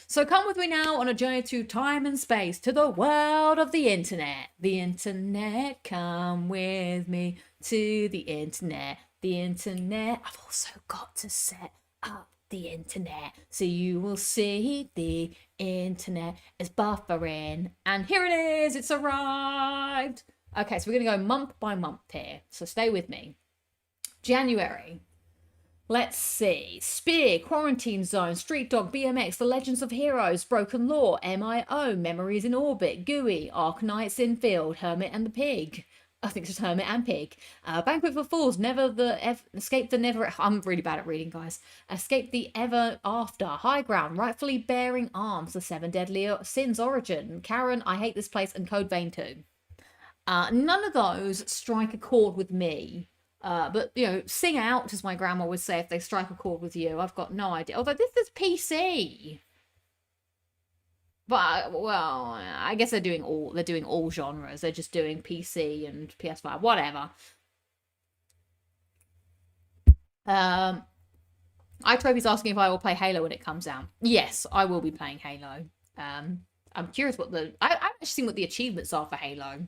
Speaker 1: So come with me now on a journey through time and space to the world of the internet. The internet, come with me to the internet. The internet, I've also got to set up the internet, so you will see the internet is buffering, and here it is, it's arrived. Okay, so we're gonna go month by month here, so stay with me. January, let's see, Spear, Quarantine Zone, Street Dog, BMX, The Legends of Heroes, Broken Law, MIO, Memories in Orbit, GUI, Ark Knights Infield, Hermit and the Pig. I think it's just Hermit and Pig. Banquet for Fools, Escape the Never... I'm really bad at reading, guys. Escape the Ever After, High Ground, Rightfully Bearing Arms, The Seven Deadly Sins Origin, Karen, I Hate This Place, and Code Vein 2. None of those strike a chord with me. But, you know, sing out, as my grandma would say, if they strike a chord with you. I've got no idea. Although this is PC. But, well, I guess they're doing all genres. They're just doing PC and PS5, whatever. iTroby's asking if I will play Halo when it comes out. Yes, I will be playing Halo. I'm curious what I haven't actually seen what the achievements are for Halo.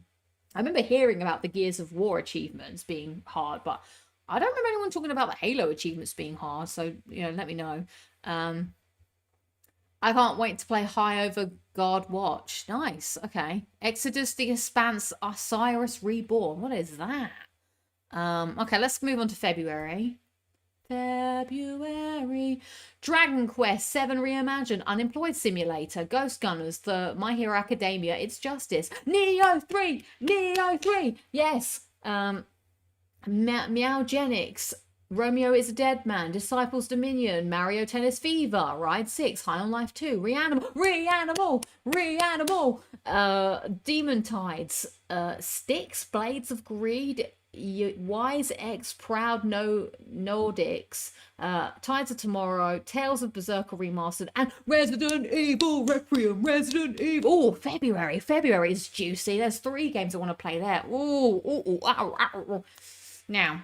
Speaker 1: I remember hearing about the Gears of War achievements being hard, but I don't remember anyone talking about the Halo achievements being hard. So, you know, let me know. I can't wait to play High Over God Watch. Nice. Okay. Exodus, The Expanse, Osiris Reborn. What is that? Okay, let's move on to February. February. Dragon Quest 7 Reimagined, Unemployed Simulator, Ghost Gunners, The My Hero Academia, It's Justice, Neo 3, yes, Meowgenics, Romeo is a Dead Man, Disciples Dominion, Mario Tennis Fever, Ride 6, High on Life 2, Reanimal, Demon Tides, Styx, Blades of Greed, Wise X, Proud No Nordics, Tides of Tomorrow, Tales of Berserker Remastered, and Resident Evil Requiem, Resident Evil. Oh, February is juicy. There's 3 games I want to play there. Now,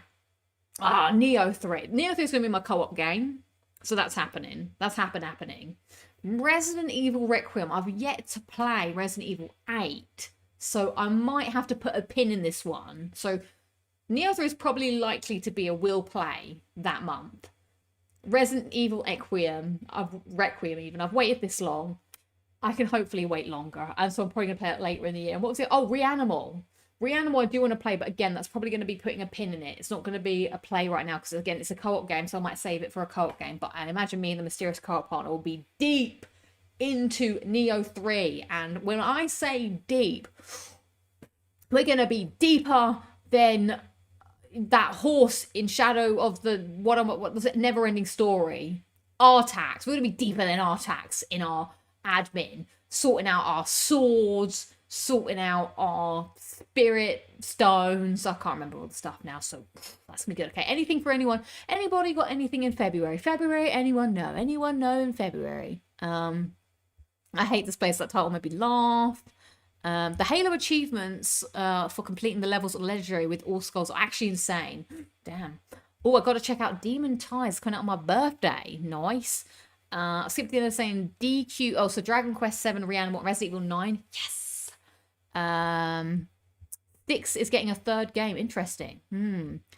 Speaker 1: Neo 3. Neo 3 is going to be my co-op game, so that's happening. That's happening. Resident Evil Requiem. I've yet to play Resident Evil 8, so I might have to put a pin in this one. So Neo 3 is probably likely to be a will play that month. Resident Evil Requiem even. I've waited this long. I can hopefully wait longer. And so I'm probably going to play it later in the year. And what was it? Oh, Reanimal. Reanimal I do want to play, but again, that's probably going to be putting a pin in it. It's not going to be a play right now because, again, it's a co-op game, so I might save it for a co-op game. But I imagine me and the mysterious co-op partner will be deep into Neo 3. And when I say deep, we're going to be deeper than that horse in Shadow of the what was it, Never Ending Story, Artax. We're gonna be deeper than Artax in our admin, sorting out our swords, sorting out our spirit stones. I can't remember all the stuff now, so that's gonna be good. Okay, anything for anyone? Anybody got anything in February? Anyone know in February? I hate the space that title made me laugh. The Halo achievements for completing the levels of Legendary with all skulls are actually insane. Damn. Oh, I got to check out Demon Ties coming out on my birthday. Nice. I skipped the other saying DQ. Oh, so Dragon Quest 7 Reanimal, Resident Evil 9. Yes. Styx is getting a 3rd game. Interesting.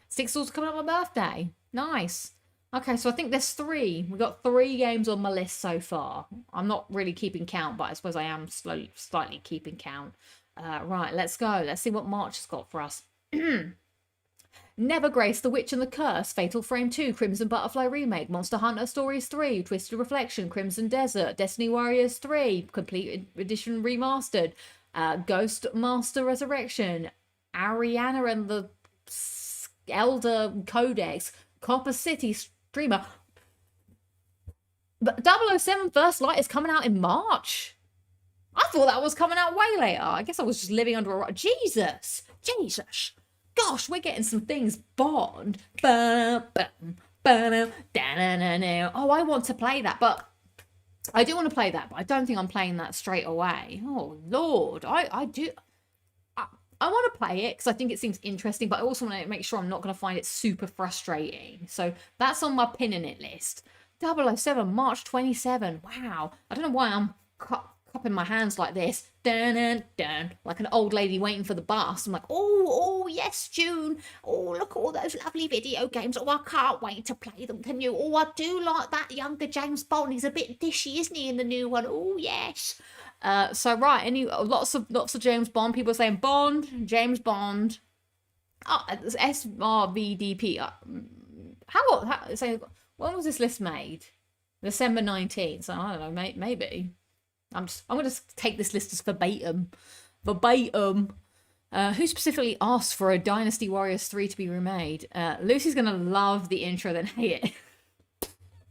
Speaker 1: Styx is also coming out on my birthday. Nice. Okay, so I think there's 3. We've got 3 games on my list so far. I'm not really keeping count, but I suppose I am slightly keeping count. Right, let's go. Let's see what March has got for us. Never Grace, The Witch and the Curse, Fatal Frame 2, Crimson Butterfly Remake, Monster Hunter Stories 3, Twisted Reflection, Crimson Desert, Destiny Warriors 3, Complete Edition Remastered, Ghost Master Resurrection, Ariana and the Elder Codex, Copper City Streamer. But 007 First Light is coming out in March. I thought that was coming out way later. I guess I was just living under a rock. Jesus. Gosh, we're getting some things. Bond. Oh, I want to play that, but I do want to play that, but I don't think I'm playing that straight away. Oh, Lord. I do. I want to play it because I think it seems interesting, but I also want to make sure I'm not going to find it super frustrating. So that's on my pin in it list. 007, March 27. Wow. I don't know why I'm cupping my hands like this. Dun, dun, dun, like an old lady waiting for the bus. I'm like, oh, yes, June. Oh, look at all those lovely video games. Oh, I can't wait to play them. Can you? Oh, I do like that younger James Bond. He's a bit dishy, isn't he, in the new one? Oh, yes. So right, lots of James Bond. People are saying Bond, James Bond. Oh, SRVDP. When was this list made? December 19th. So I don't know, maybe. I'm going to take this list as verbatim. Who specifically asked for a Dynasty Warriors 3 to be remade? Lucy's going to love the intro, then hate it.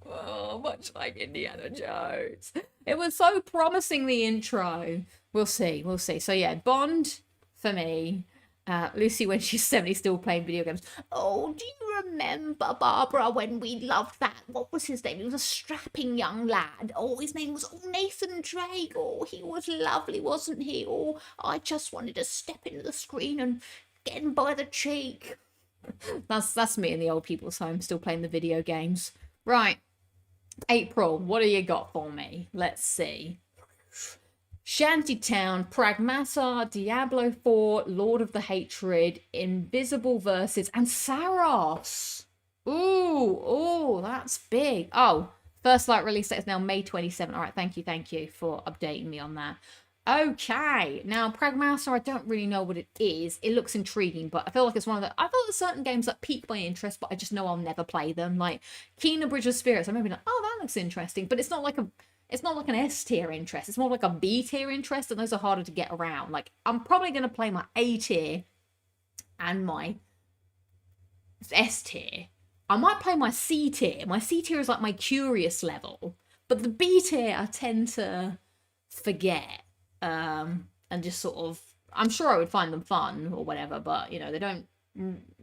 Speaker 1: Oh, much like Indiana Jones. It was so promising, the intro. We'll see. So yeah, Bond for me. Lucy, when she's 70, still playing video games. Oh, do you remember, Barbara, when we loved that? What was his name? He was a strapping young lad. Oh, his name was Nathan Drake. Oh, he was lovely, wasn't he? Oh, I just wanted to step into the screen and get him by the cheek. That's me in the old people's home, still playing the video games. Right. April, what do you got for me? Let's see. Shantytown, Pragmata, Diablo 4, Lord of the Hatred, Invisible Verses, and Saros. Ooh, that's big. Oh, First Light release date is now May 27. All right, thank you for updating me on that. Okay, now Pragmaster, I don't really know what it is. It looks intriguing, but I feel like it's one of the. I feel there's certain games that pique my interest, but I just know I'll never play them. Like Kena Bridge of Spirits, I'm maybe like, oh, that looks interesting, but it's not like a. It's not like an S tier interest. It's more like a B tier interest, and those are harder to get around. Like I'm probably gonna play my A tier and my S tier. I might play my C tier. My C tier is like my curious level, but the B tier I tend to forget, and just sort of. I'm sure I would find them fun or whatever, but you know they don't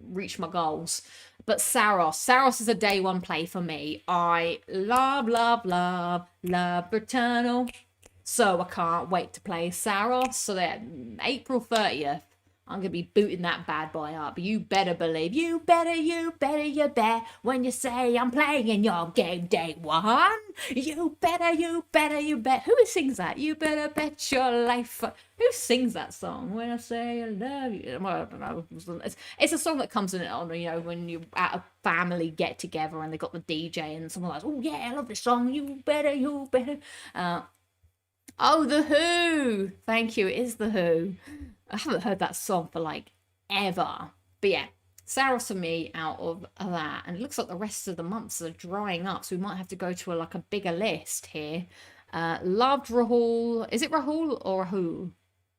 Speaker 1: reach my goals. But Saros is a day one play for me. I love Returnal, so I can't wait to play Saros. So that April 30th. I'm gonna be booting that bad boy up. You better believe. You bet. When you say I'm playing your game day one. You bet. Who sings that? You better bet your life. Who sings that song? When I say I love you. Well, I don't know. It's a song that comes in on, you know, when you're at a family get together and they got the DJ and someone like, oh yeah, I love this song. You better. Oh, The Who. Thank you. It is The Who. I haven't heard that song for like ever. But yeah, Saros for me out of that. And it looks like the rest of the months are drying up. So we might have to go to a bigger list here. Loved Rahul. Is it Rahul or Rahul?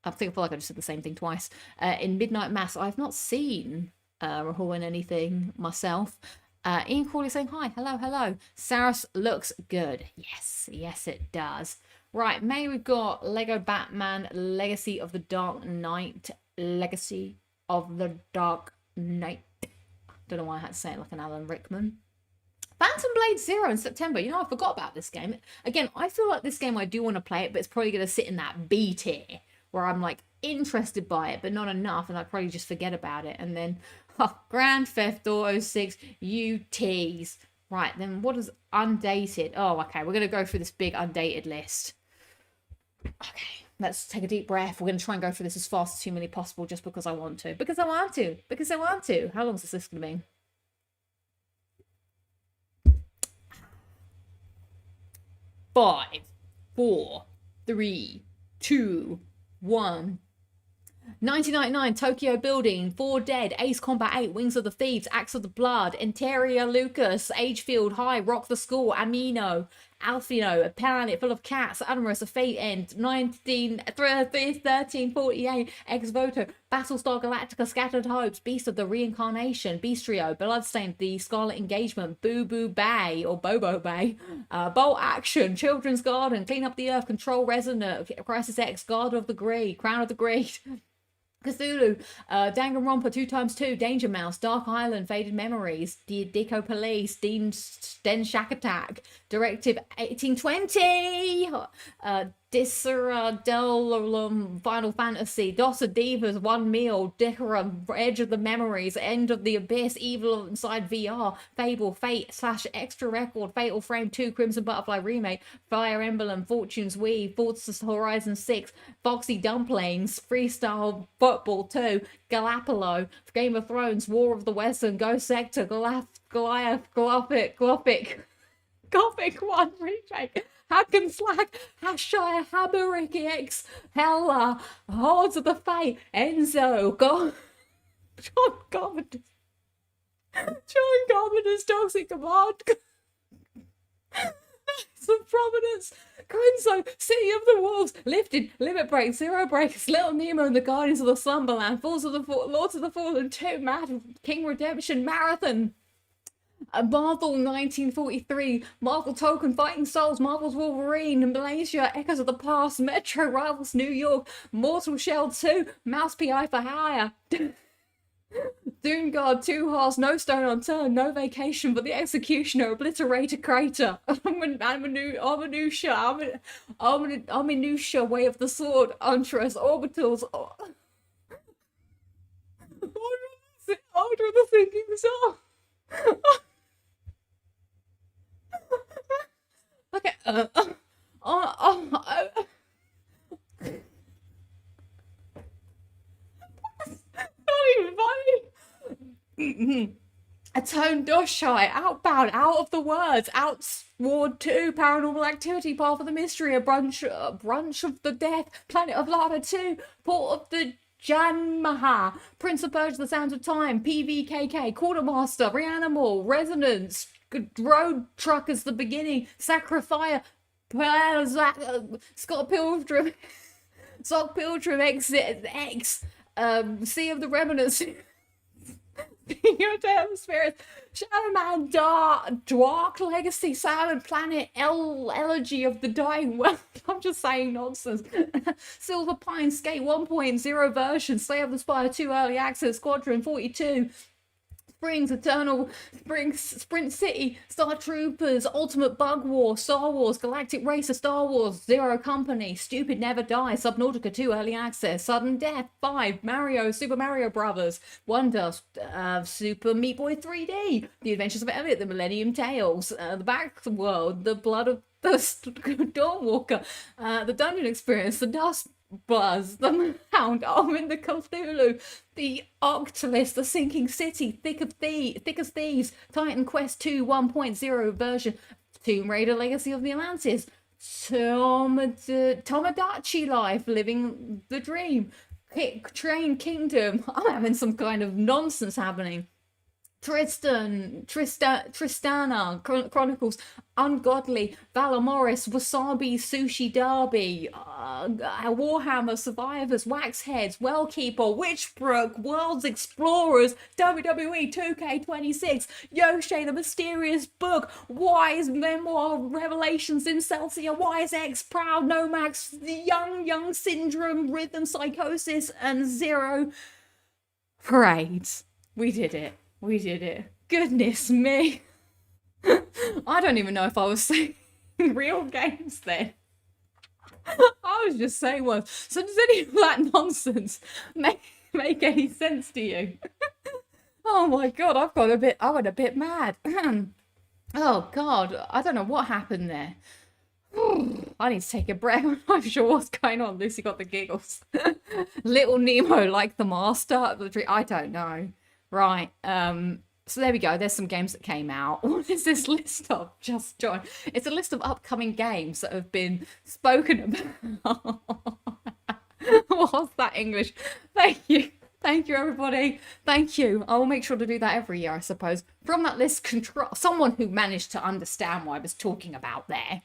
Speaker 1: I feel like I just said the same thing twice. In Midnight Mass, I've not seen Rahul in anything myself. Ian Crawley saying hi. Hello. Saros looks good. Yes, it does. Right, May, we've got Lego Batman Legacy of the Dark Knight. Legacy of the Dark Knight. Don't know why I had to say it like an Alan Rickman. Phantom Blade Zero in September. You know, I forgot about this game. Again, I feel like this game I do want to play it, but it's probably going to sit in that B tier where I'm like interested by it, but not enough, and I probably just forget about it. And then Grand Theft Auto 6 UTs. Right, then what is undated? Oh, okay, we're going to go through this big undated list. Okay, let's take a deep breath. We're going to try and go through this as fast as humanly possible just because I want to. Because I want to. How long is this list going to be? 5, 4, 3, 2, 1. 1999, Tokyo Building, 4 Dead, Ace Combat 8, Wings of the Thieves, Axe of the Blood, Interior Lucas, Agefield High, Rock the School, Amino, Alfino, A Planet Full of Cats, Admirous, A Fate End, 1348, Ex Voto, Battlestar Galactica, Scattered Hopes, Beast of the Reincarnation, Beastrio, Bloodstained, The Scarlet Engagement, Boo Boo Bay, or Bobo Bay, Bolt Action, Children's Garden, Clean Up the Earth, Control Resonant, Crisis X, Guard of the Greed, Crown of the Greed, Cthulhu, Danganronpa 2x2, Danger Mouse, Dark Island, Faded Memories, Deco Police, Den Shack Attack, Directive 1820, Disera Del Final Fantasy, Dos of Divas, One Meal, Dicera, Edge of the Memories, End of the Abyss, Evil Inside VR, Fable, Fate / Extra Record, Fatal Frame 2, Crimson Butterfly Remake, Fire Emblem, Fortune's Wii, Forza Horizon 6, Foxy Dumplings, Freestyle Football 2, Galapalo, Game of Thrones, War of the Western, Ghost Sector, Goliath, Gothic 1 Remake, Hack and Slack, Hashire, Haberick X, Hella, Hordes of the Fate, Enzo, John Carpenter's Toxic Command, some Providence, Quinzo, City of the Wolves, Lifted, Limit Break, Zero Breakers, Little Nemo and the Guardians of the Slumberland, Lords of the Fallen 2, Mad King Redemption, Marathon, Marvel 1943, Marvel Token, Fighting Souls, Marvel's Wolverine, Malaysia, Echoes of the Past, Metro Rivals New York, Mortal Shell 2, Mouse PI for Hire, Doom Guard, 2 Hearts, No Stone Unturned, No Vacation but the Executioner, Obliterator Crater, Minutia, Way of the Sword, Untras, Orbitals, Order of the Thinking Star. Okay. It's not even funny. Atone Doshai, Outbound, Out of the Words, Outward 2, Paranormal Activity, Path of the Mystery, a Brunch of the Death, Planet of Lava 2, Port of the Janmaha, Prince of Persia, The Sounds of Time, PVKK, Quartermaster, Reanimal, Resonance, Road Truckers, The Beginning, Sacrifier, Scott Pilgrim, Sock Pilgrim X, Sea of the Remnants, Your Damn Spirits, Shadow Man, Dark Legacy, Silent Planet, Elegy of the Dying World. I'm just saying nonsense. Silver Pine Skate 1.0 version, Slay of the Spire 2 Early Access, Squadron 42. Springs, Eternal Springs, Sprint City, Star Troopers, Ultimate Bug War, Star Wars, Galactic Racer, Star Wars, Zero Company, Stupid Never Die, Subnautica 2 Early Access, Sudden Death 5, Mario, Super Mario Brothers, Wonder, Super Meat Boy 3D, The Adventures of Elliot, The Millennium Tales, The Back World, The Blood of the Dawnwalker, The Dungeon Experience, The Dust Buzz, The Hound, Armin the Cthulhu, The Octolist, The Sinking City, Thick as Thieves, Titan Quest 2 1.0 version, Tomb Raider Legacy of the Atlantis, Tomodachi Life, Living the Dream, Train Kingdom. I'm having some kind of nonsense happening. Tristana Chronicles, Ungodly, Valor Morris, Wasabi, Sushi Derby, Warhammer Survivors, Waxheads, Wellkeeper, Witchbrook, Worlds Explorers, WWE 2K26, Yoshi the Mysterious Book, Wise Memoir, Revelations in Celsia, Wise X, Proud Nomax, The Young Syndrome, Rhythm Psychosis, and Zero Parades. We did it. We did it. Goodness me. I don't even know if I was saying real games then. I was just saying words. So does any of that nonsense make any sense to you? Oh my god, I went a bit mad. Oh god, I don't know what happened there. I need to take a breath. I'm not sure what's going on. Lucy got the giggles. Little Nemo like the master of the tree. I don't know. Right, so there we go. There's some games that came out. What is this list of? Just join. It's a list of upcoming games that have been spoken about. What's that English? Thank you. Thank you, everybody. Thank you. I will make sure to do that every year, I suppose. From that list, someone who managed to understand what I was talking about there.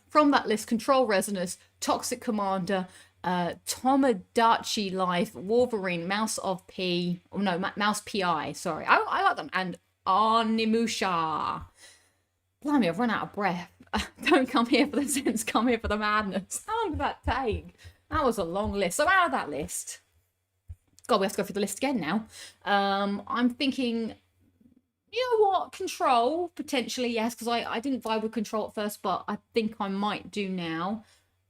Speaker 1: From that list, Control Resonance, Toxic Commander, Tomodachi Life, Wolverine, Mouse PI, sorry. I like them. And Onimusha. Blimey, I've run out of breath. Don't come here for the sense, come here for the madness. How long did that take? That was a long list. So out of that list, God, we have to go through the list again now. I'm thinking, you know what? Control, potentially, yes, because I didn't vibe with Control at first, but I think I might do now.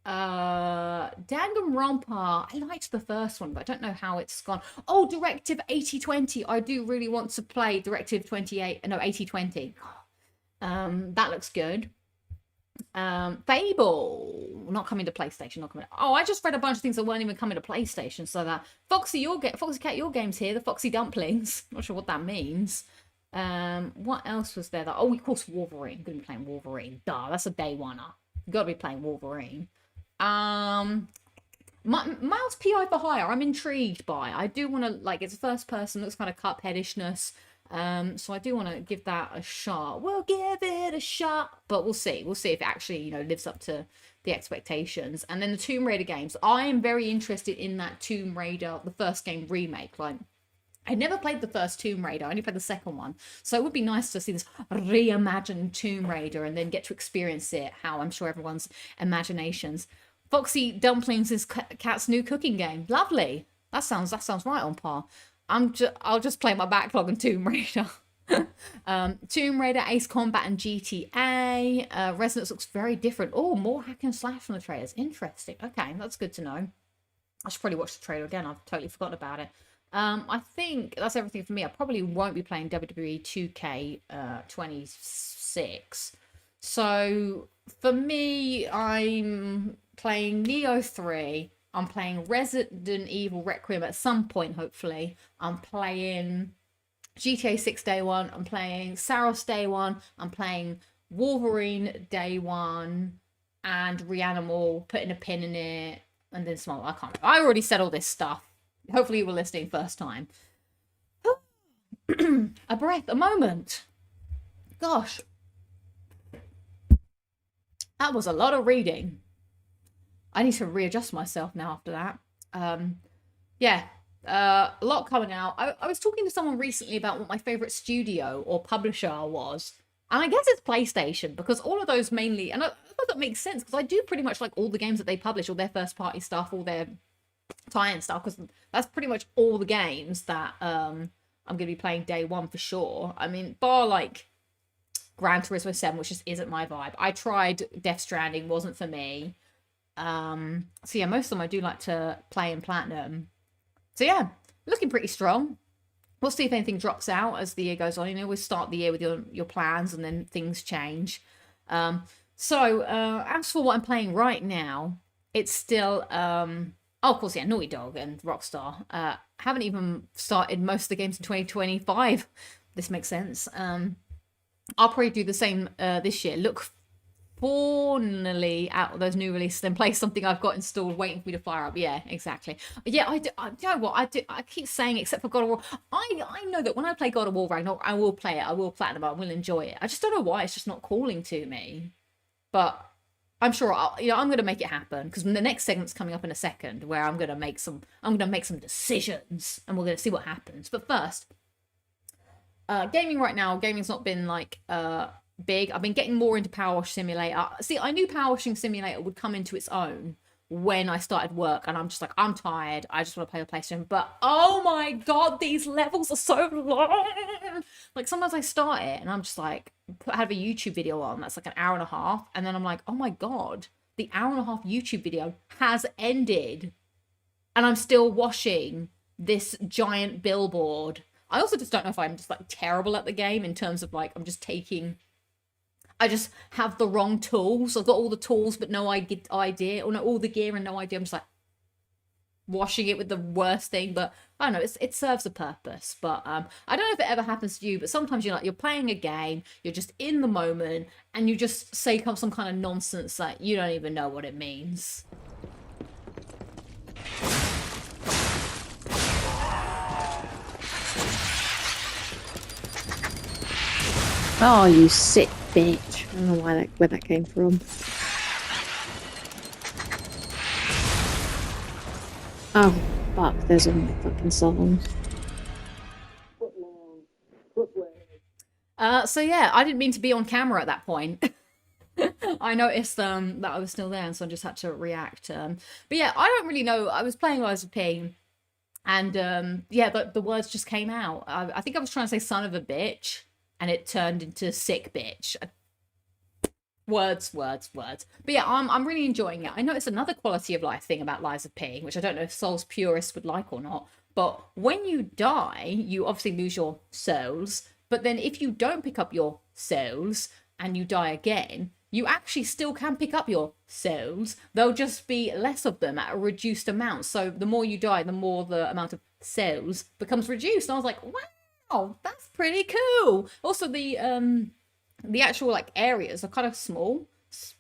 Speaker 1: Danganronpa, I liked the first one, but I don't know how it's gone. Oh, Directive 8020. I do really want to play Directive 8020. That looks good. Fable, not coming to PlayStation, not coming. Oh, I just read a bunch of things that weren't even coming to PlayStation. So that Foxy Cat, your game's here. The Foxy Dumplings. Not sure what that means. What else was there? Oh, of course, Wolverine. Gonna be playing Wolverine. Duh, that's a day one-er. Gotta be playing Wolverine. Miles PI for Hire, I'm intrigued by. I do want to, like, it's a first person, looks kind of Cupheadishness. So I do want to give that a shot. We'll give it a shot, but we'll see. We'll see if it actually, you know, lives up to the expectations. And then the Tomb Raider games. I am very interested in that Tomb Raider, the first game remake. Like, I never played the first Tomb Raider. I only played the second one. So it would be nice to see this reimagined Tomb Raider and then get to experience it, how I'm sure everyone's imaginations. Foxy Dumplings is Cat's new cooking game. Lovely. That sounds right on par. I'll just play my backlog on Tomb Raider. Tomb Raider, Ace Combat, and GTA. Resonance looks very different. Oh, more hack and slash from the trailers. Interesting. Okay, that's good to know. I should probably watch the trailer again. I've totally forgotten about it. I think that's everything for me. I probably won't be playing WWE 2K26. So for me, I'm playing Neo 3. I'm playing Resident Evil Requiem at some point, hopefully. I'm playing GTA 6 day one. I'm playing Saros day one. I'm playing Wolverine day one, and Reanimal, putting a pin in it, and then small. I can't. I already said all this stuff. Hopefully you were listening first time. A breath, a moment. Gosh, that was a lot of reading. I need to readjust myself now after that. Yeah, a lot coming out. I was talking to someone recently about what my favorite studio or publisher was. And I guess it's PlayStation, because all of those mainly, and I thought that makes sense, because I do pretty much like all the games that they publish, all their first party stuff, all their tie-in stuff, because that's pretty much all the games that I'm going to be playing day one for sure. I mean, bar like Gran Turismo 7, which just isn't my vibe. I tried Death Stranding, wasn't for me. So yeah, most of them I do like to play in Platinum. So yeah, looking pretty strong. We'll see if anything drops out as the year goes on. You know, we start the year with your plans and then things change. As for what I'm playing right now, it's still oh, of course, yeah, Naughty Dog and Rockstar. Haven't even started most of the games in 2025. This makes sense. I'll probably do the same this year. Look fawnily out of those new releases, then play something I've got installed waiting for me to fire up. Yeah, exactly. Yeah, I you know what I keep saying, except for God of War, I know that when I play God of War Ragnarok, I will play it, I will platinum it, I will enjoy it. I just don't know why it's just not calling to me, but I'm sure I'm going to make it happen, because the next segment's coming up in a second where I'm going to make some decisions, and we're going to see what happens. But first, gaming right now, gaming's not been like big. I've been getting more into Power Wash Simulator. See, I knew Power Washing Simulator would come into its own when I started work, and I'm just like, I'm tired, I just want to play the PlayStation. But oh my god, these levels are so long. Like, sometimes I start it and I'm just like, have a YouTube video on that's like an hour and a half, and then I'm like, oh my god, the hour and a half YouTube video has ended and I'm still washing this giant billboard. I also just don't know if I'm just like terrible at the game, in terms of like, I just have the wrong tools. I've got all the tools, but no idea, or no, all the gear and no idea. I'm just like washing it with the worst thing, but I don't know. It serves a purpose. But I don't know if it ever happens to you, but sometimes you're playing a game, you're just in the moment, and you just say some kind of nonsense that you don't even know what it means.
Speaker 2: Oh, you sick bitch. I don't know where that came from. Oh, fuck, there's all my fucking songs.
Speaker 1: So yeah, I didn't mean to be on camera at that point. I noticed that I was still there, and so I just had to react. But yeah, I don't really know. I was playing Lies of P, and yeah, the words just came out. I think I was trying to say son of a bitch, and it turned into sick bitch. Words. But yeah, I'm really enjoying it. I noticed another quality of life thing about Lies of P, which I don't know if Souls purists would like or not. But when you die, you obviously lose your souls. But then if you don't pick up your souls and you die again, you actually still can pick up your souls. There'll just be less of them at a reduced amount. So the more you die, the more the amount of souls becomes reduced. And I was like, wow, that's pretty cool. Also, the actual like areas are kind of small,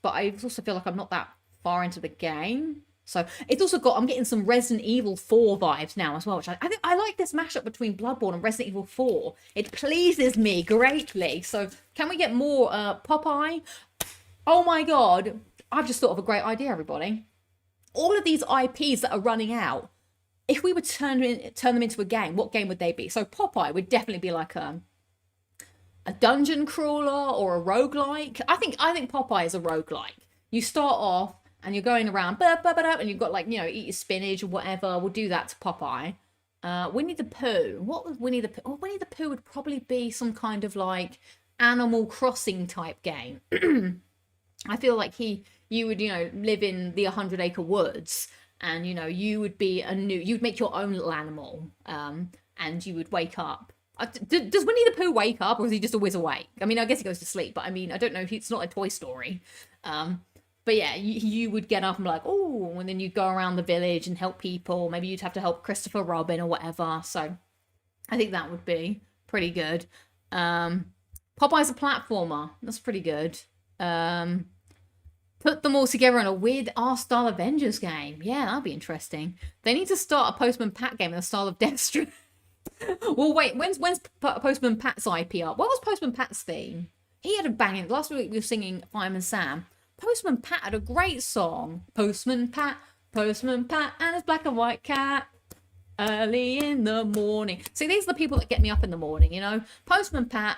Speaker 1: but I also feel like I'm not that far into the game. So it's also I'm getting some Resident Evil 4 vibes now as well, which I think I like this mashup between Bloodborne and Resident Evil 4. It pleases me greatly. So can we get more Popeye? Oh my god, I've just thought of a great idea, everybody. All of these IPs that are running out, if we would turn them into a game, what game would they be? So Popeye would definitely be like a dungeon crawler or a roguelike. I think Popeye is a roguelike. You start off and you're going around, and you've got like, you know, eat your spinach or whatever. We'll do that to Popeye. Winnie the Pooh. What was Winnie the Pooh? Oh, Winnie the Pooh would probably be some kind of like Animal Crossing type game. I feel like you would, you know, live in the 100-acre woods, and, you know, you would be you'd make your own little animal, and you would wake up. Does Winnie the Pooh wake up, or is he just always awake? I mean, I guess he goes to sleep, but I mean, I don't know. It's not a Toy Story. But yeah, you would get up and be like, oh, and then you'd go around the village and help people. Maybe you'd have to help Christopher Robin or whatever. So I think that would be Pretty good. Popeye's a platformer. That's pretty good. Put them all together in a weird R-style Avengers game. Yeah, that'll be interesting. They need to start a Postman Pat game in the style of Deathstroke. Well, wait, when's Postman Pat's IP up? What was Postman Pat's theme? He had a banging. Last week we were singing Fireman Sam. Postman Pat had a great song. Postman Pat, and his black and white cat. Early in the morning. See, these are the people that get me up in the morning, you know? Postman Pat,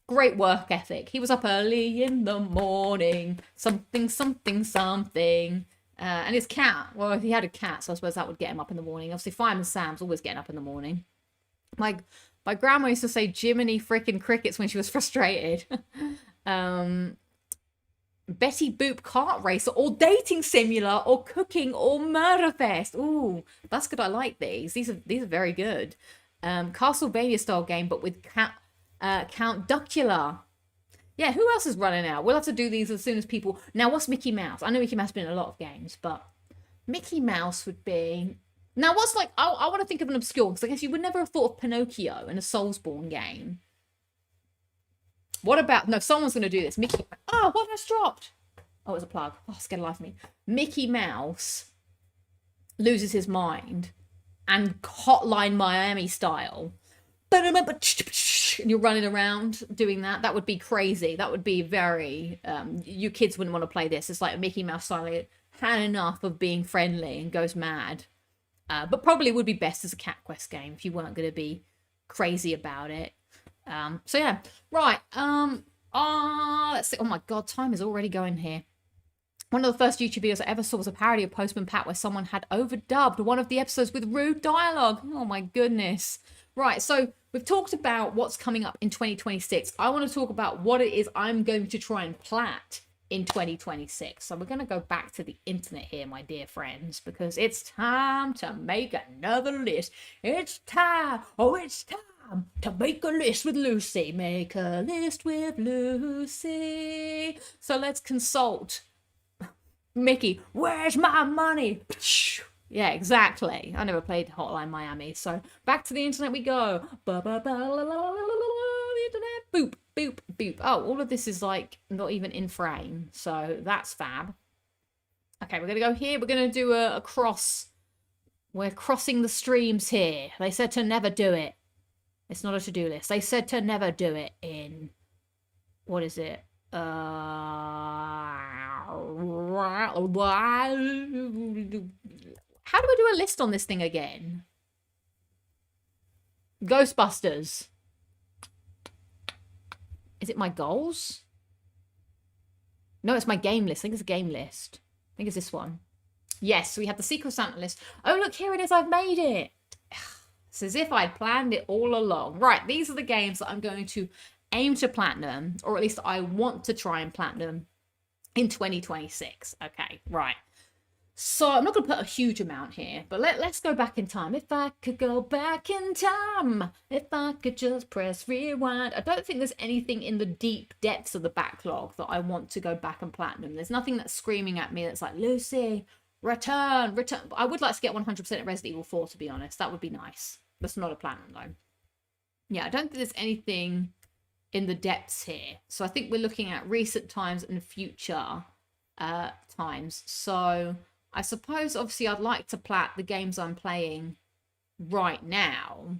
Speaker 1: great work ethic. He was up early in the morning. Something, something, something. And his cat, well, he had a cat, so I suppose that would get him up in the morning. Obviously, Fireman Sam's always getting up in the morning. My grandma used to say Jiminy frickin' crickets when she was frustrated. Betty Boop kart racer or dating simulator or cooking or murder fest. Ooh, that's good. I like these. These are very good. Castlevania style game, but with Count Duckula. Yeah, who else is running out? We'll have to do these as soon as people. Now, what's Mickey Mouse? I know Mickey Mouse has been in a lot of games, but Mickey Mouse would be. Now, what's like? I want to think of an obscure, because I guess you would never have thought of Pinocchio in a Soulsborne game. What about, no, someone's going to do this. Mickey, oh, what has dropped? Oh, it was a plug. Oh, it's going to life me. Mickey Mouse loses his mind and Hotline Miami style. And you're running around doing that. That would be crazy. That would be very, you kids wouldn't want to play this. It's like a Mickey Mouse style. It had enough of being friendly and goes mad. But probably would be best as a Cat Quest game if you weren't going to be crazy about it. So yeah, right. Let's see. Oh my god, time is already going here. One of the first YouTube videos I ever saw was a parody of Postman Pat where someone had overdubbed one of the episodes with rude dialogue. Oh my goodness. Right, so we've talked about what's coming up in 2026. I want to talk about what it is I'm going to try and plat in 2026. So we're going to go back to the internet here, my dear friends, because it's time to make another list. It's time. Oh, it's time to make a list with Lucy. Make a list with Lucy. So let's consult. Mickey, where's my money? Yeah, exactly. I never played Hotline Miami. So back to the internet we go. Internet. Boop, boop, boop. Oh, all of this is like not even in frame. So that's fab. Okay, we're going to go here. We're going to do a cross. We're crossing the streams here. They said to never do it. It's not a to-do list. They said to never do it in, what is it? How do I do a list on this thing again? Ghostbusters. Is it my goals? No, it's my game list. I think it's a game list. I think it's this one. Yes, we have the Secret Santa list. Oh, look, here it is. I've made it. It's as if I'd planned it all along. Right, these are the games that I'm going to aim to platinum, or at least I want to try and platinum in 2026. Okay, right. So I'm not going to put a huge amount here, but let's go back in time. If I could go back in time, if I could just press rewind. I don't think there's anything in the deep depths of the backlog that I want to go back and platinum. There's nothing that's screaming at me that's like, Lucy, return. I would like to get 100% at Resident Evil 4, to be honest. That would be nice. That's not a platinum, though. Yeah, I don't think there's anything in the depths here. So I think we're looking at recent times and future times. So I suppose, obviously, I'd like to plat the games I'm playing right now,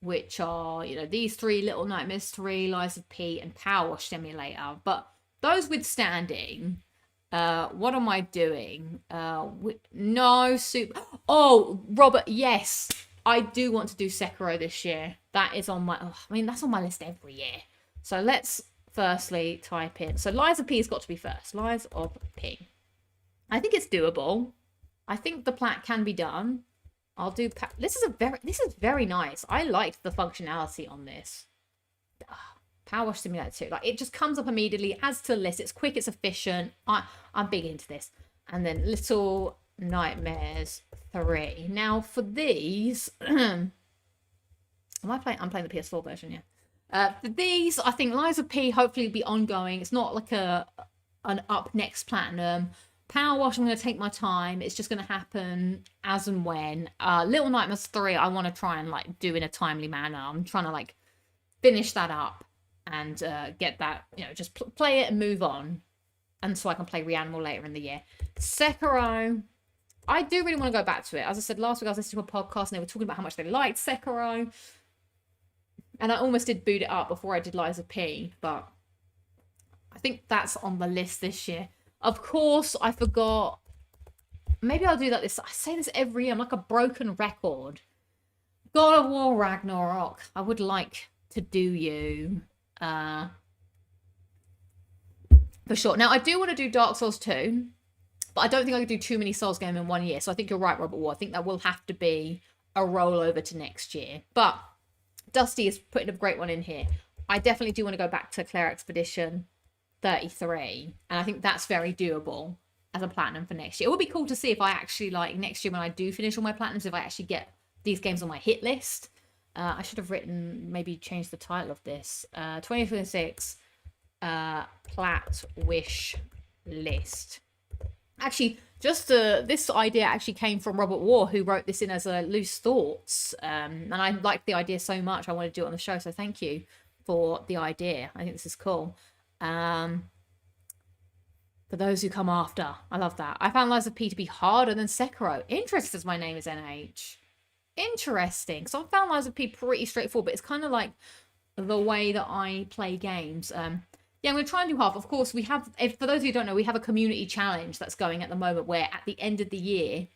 Speaker 1: which are, you know, these three: Little Nightmares 3, Lies of P, and Power Wash Simulator. But those withstanding, what am I doing? No soup. Oh, Robert, yes, I do want to do Sekiro this year. That is on my. I mean, that's on my list every year. So let's firstly type in. So Lies of P has got to be first. Lies of P. I think it's doable. I think the plat can be done. I'll do. This is very nice. I liked the functionality on this. Power Wash Simulator 2. Like, it just comes up immediately, adds to the list. It's quick, it's efficient. I'm big into this. And then Little Nightmares 3. Now for these, I'm playing the PS4 version, yeah. For these, I think Lies of P hopefully will be ongoing. It's not like an up next platinum. Power Wash, I'm going to take my time. It's just going to happen as and when. Little Nightmares 3, I want to try and like do in a timely manner. I'm trying to like finish that up and get that, just play it and move on. And so I can play Reanimal later in the year. Sekiro, I do really want to go back to it. As I said last week, I was listening to a podcast and they were talking about how much they liked Sekiro. And I almost did boot it up before I did Lies of P, but I think that's on the list this year. Of course, I forgot. Maybe I'll do that this. I say this every year. I'm like a broken record. God of War Ragnarok. I would like to do you. For sure. Now, I do want to do Dark Souls 2, but I don't think I can do too many Souls games in one year. So I think you're right, Robert War. I think that will have to be a rollover to next year. But Dusty is putting a great one in here. I definitely do want to go back to Claire Expedition 33. And I think that's very doable as a platinum for next year. It would be cool to see if I actually, like, next year when I do finish all my platinums, if I actually get these games on my hit list. I should have maybe changed the title of this. 2026 Plat Wish List. Actually, just this idea actually came from Robert War, who wrote this in as a loose thoughts. And I liked the idea so much, I wanted to do it on the show. So thank you for the idea. I think this is cool. For those who come after, I love that. I found Lies of P to be harder than Sekiro. Interesting, as my name is NH. Interesting. So I found Lies of P pretty straightforward, but it's kind of like the way that I play games. Yeah, I'm going to try and do half. Of course, we have, for those of you who don't know, we have a community challenge that's going at the moment where at the end of the year,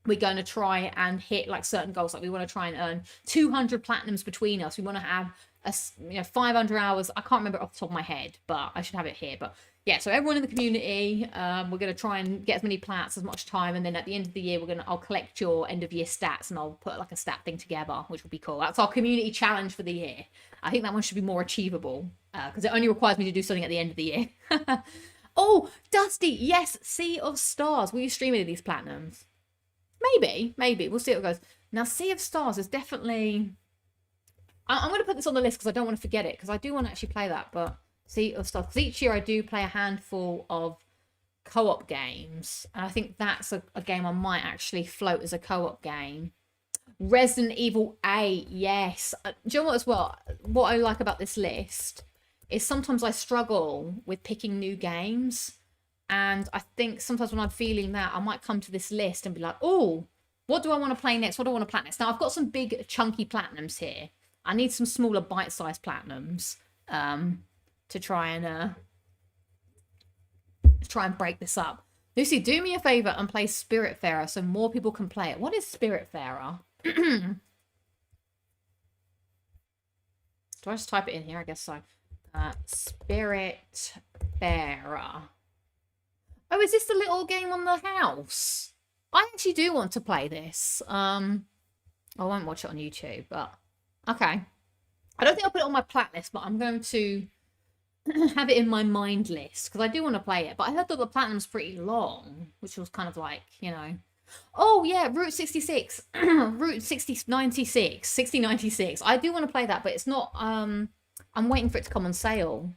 Speaker 1: we're going to try and hit like certain goals. Like we want to try and earn 200 platinums between us. We want to have 500 hours. I can't remember off the top of my head, but I should have it here. But yeah, so everyone in the community, we're going to try and get as many plats as much time. And then at the end of the year, I'll collect your end of year stats and I'll put like a stat thing together, which will be cool. That's our community challenge for the year. I think that one should be more achievable because it only requires me to do something at the end of the year. Oh, Dusty. Yes. Sea of Stars. Will you stream any of these platinums? Maybe. We'll see how it goes. Now, Sea of Stars is definitely... I'm going to put this on the list because I don't want to forget it because I do want to actually play that, but Sea of Stars. Because each year I do play a handful of co-op games, and I think that's a game I might actually float as a co-op game. Resident Evil 8, yes. Do you know what as well? What I like about this list is sometimes I struggle with picking new games, and I think sometimes when I'm feeling that, I might come to this list and be like, oh, what do I want to play next? What do I want to platinum next? Now, I've got some big chunky platinums here. I need some smaller bite-sized platinums to try and break this up. Lucy, do me a favor and play Spiritfarer so more people can play it. What is Spiritfarer? Do I just type it in here? I guess so. Spiritfarer. Oh, is this the little game on the house? I actually do want to play this. I won't watch it on YouTube, but okay. I don't think I'll put it on my plat list, but I'm going to have it in my mind list because I do want to play it. But I heard that the platinum's pretty long, which was kind of like, Oh, yeah, Route 66. Route 6096. I do want to play that, but it's not... I'm waiting for it to come on sale.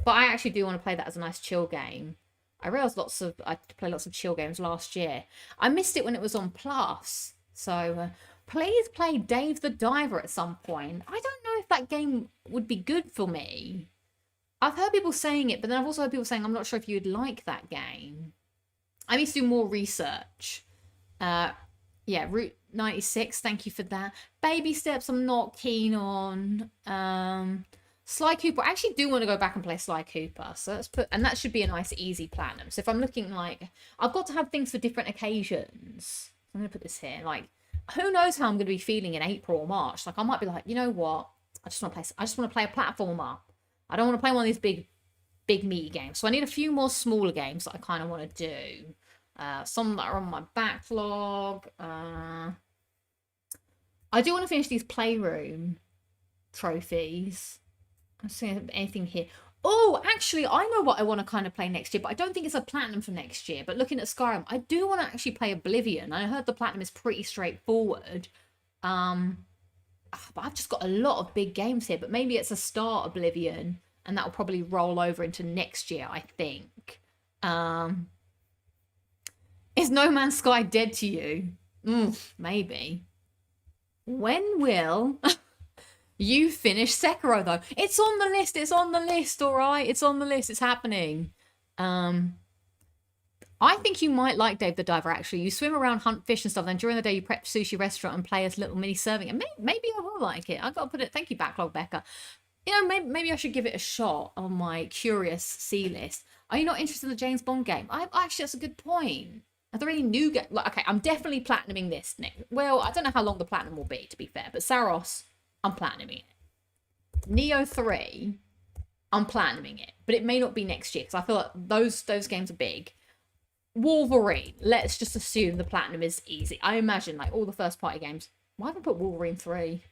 Speaker 1: But I actually do want to play that as a nice chill game. I realised I played lots of chill games last year. I missed it when it was on Plus. So please play Dave the Diver at some point. I don't know if that game would be good for me. I've heard people saying it, but then I've also heard people saying, I'm not sure if you'd like that game. I need to do more research. Yeah, Route 96, thank you for that. Baby Steps, I'm not keen on. Sly Cooper, I actually do want to go back and play Sly Cooper. So let's and that should be a nice, easy platinum. So if I'm looking like, I've got to have things for different occasions. I'm going to put this here. Like, who knows how I'm going to be feeling in April or March. Like, I might be like, you know what? I just want to play a platformer. I don't want to play one of these big meaty games. So I need a few more smaller games that I kind of want to do. Some that are on my backlog. I do want to finish these Playroom trophies. I'm seeing anything here. Oh, actually, I know what I want to kind of play next year, but I don't think it's a platinum for next year. But looking at Skyrim, I do want to actually play Oblivion. I heard the platinum is pretty straightforward. But I've just got a lot of big games here. But maybe it's a start Oblivion, and that will probably roll over into next year, I think. Is No Man's Sky dead to you? Maybe. When will You finished Sekiro though. It's on the list. It's on the list. All right. It's on the list. It's happening. I think you might like Dave the Diver, actually. You swim around, hunt fish and stuff, then during the day you prep sushi restaurant and play a little mini serving. And maybe I will like it. I've got to put it. Thank you, Backlog Becca. You know, maybe I should give it a shot on my curious C list. Are you not interested in the James Bond game? Actually, that's a good point. Are there any new games? Like, okay, I'm definitely platinuming this, Nick. Well, I don't know how long the platinum will be, to be fair, but Saros, I'm platinuming it. Neo 3, I'm platinuming it, but it may not be next year because I feel like those games are big. Wolverine, let's just assume the platinum is easy. I imagine like all the first party games. Why have I put Wolverine 3?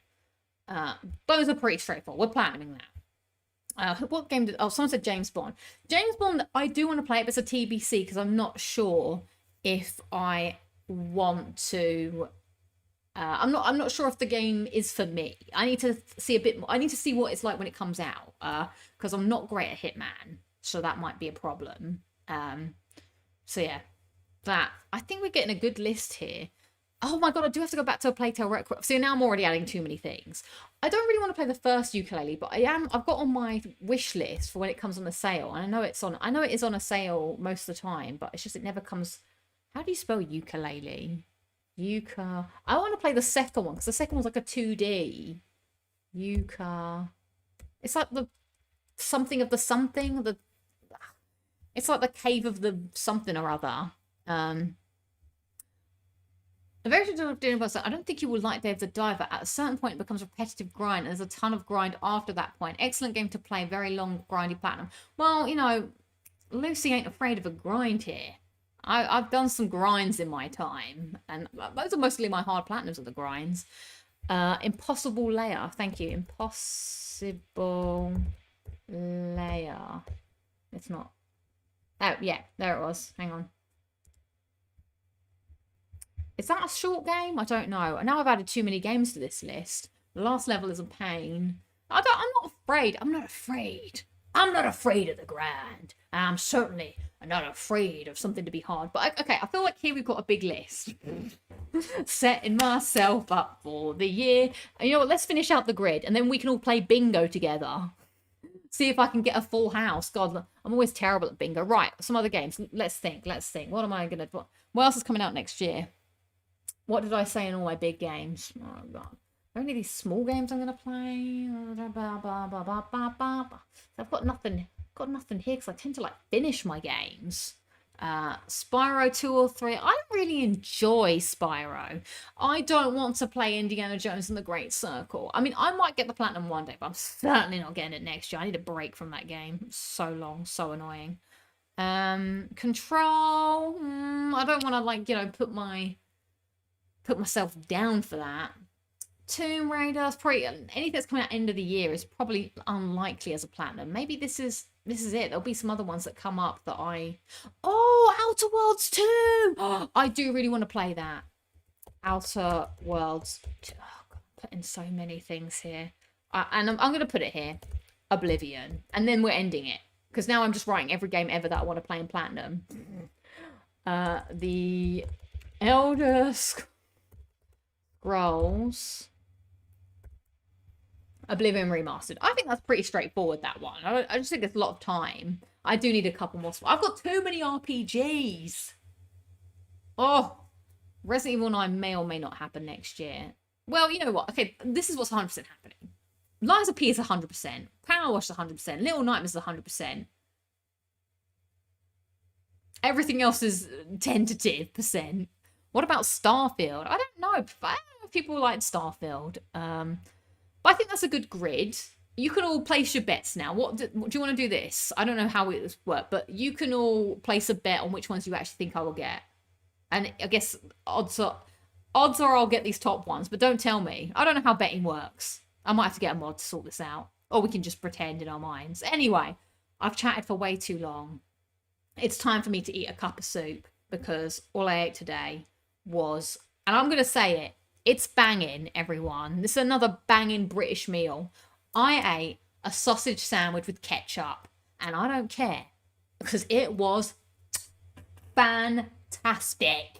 Speaker 1: Those are pretty straightforward. We're platinuming that. What game did... Oh, someone said James Bond. James Bond, I do want to play it, but it's a TBC because I'm not sure if I want to... I'm not sure if the game is for me. I need to see a bit more. I need to see what it's like when it comes out because I'm not great at Hitman, so that might be a problem. So yeah, that. I think we're getting a good list here. Oh my god, I do have to go back to a Playtale Requiem. See, now I'm already adding too many things. I don't really want to play the first ukulele, but I've got on my wish list for when it comes on a sale. And I know it is on a sale most of the time, but it's just it never comes. How do you spell ukulele? I want to play the second one because the second one's like a 2D. It's like the something of the something. It's like the cave of the something or other. A very good doing person. I don't think you will like Dave the Diver. At a certain point, it becomes a repetitive grind, and there's a ton of grind after that point. Excellent game to play. Very long, grindy platinum. Well, you know, Lucy ain't afraid of a grind here. I've done some grinds in my time, and those are mostly my hard platinums of the grinds. Impossible Layer. Thank you. Impossible Layer. It's not. Oh, yeah. There it was. Hang on. Is that a short game? I don't know. Now I've added too many games to this list. The last level is a pain. I'm not afraid. I'm not afraid. I'm not afraid of the grind. And I'm certainly not afraid of something to be hard. But okay, I feel like here we've got a big list. Setting myself up for the year. And you know what? Let's finish out the grid. And then we can all play bingo together. See if I can get a full house. God, I'm always terrible at bingo. Right, some other games. Let's think. What am I going to... What else is coming out next year? What did I say in all my big games? Oh, God. Only these small games I'm going to play. I've got nothing here because I tend to like finish my games. Spyro 2 or 3. I don't really enjoy Spyro. I don't want to play Indiana Jones and the Great Circle. I mean, I might get the platinum one day, but I'm certainly not getting it next year. I need a break from that game. It's so long, so annoying. Control. I don't want to like, you know, put myself down for that. Tomb Raider, probably anything that's coming out end of the year is probably unlikely as a platinum. Maybe this is it. There'll be some other ones that come up that Outer Worlds 2. I do really want to play that. Outer Worlds 2. Oh, God, I'm putting so many things here. And I'm going to put it here. Oblivion. And then we're ending it. Because now I'm just writing every game ever that I want to play in platinum. The Elder Scrolls Oblivion Remastered. I think that's pretty straightforward, that one. I just think it's a lot of time. I do need a couple more. I've got too many RPGs. Oh, Resident Evil 9 may or may not happen next year. Well, you know what? Okay, this is what's 100% happening. Liza P is 100%. Power Wash is 100%. Little Nightmares is 100%. Everything else is tentative percent. What about Starfield? I don't know. I don't know if people like Starfield. But I think that's a good grid. You can all place your bets now. What do you want to do this? I don't know how it works, but you can all place a bet on which ones you actually think I will get. And I guess odds are I'll get these top ones, but don't tell me. I don't know how betting works. I might have to get a mod to sort this out. Or we can just pretend in our minds. Anyway, I've chatted for way too long. It's time for me to eat a cup of soup because all I ate today was, and I'm going to say it, it's banging, everyone. This is another banging British meal. I ate a sausage sandwich with ketchup, and I don't care because it was fantastic.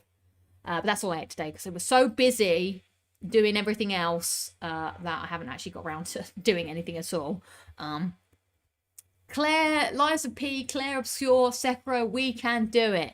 Speaker 1: But that's all I ate today because I was so busy doing everything else that I haven't actually got around to doing anything at all. Claire, Lies of P, Claire Obscure, Sekiro, we can do it.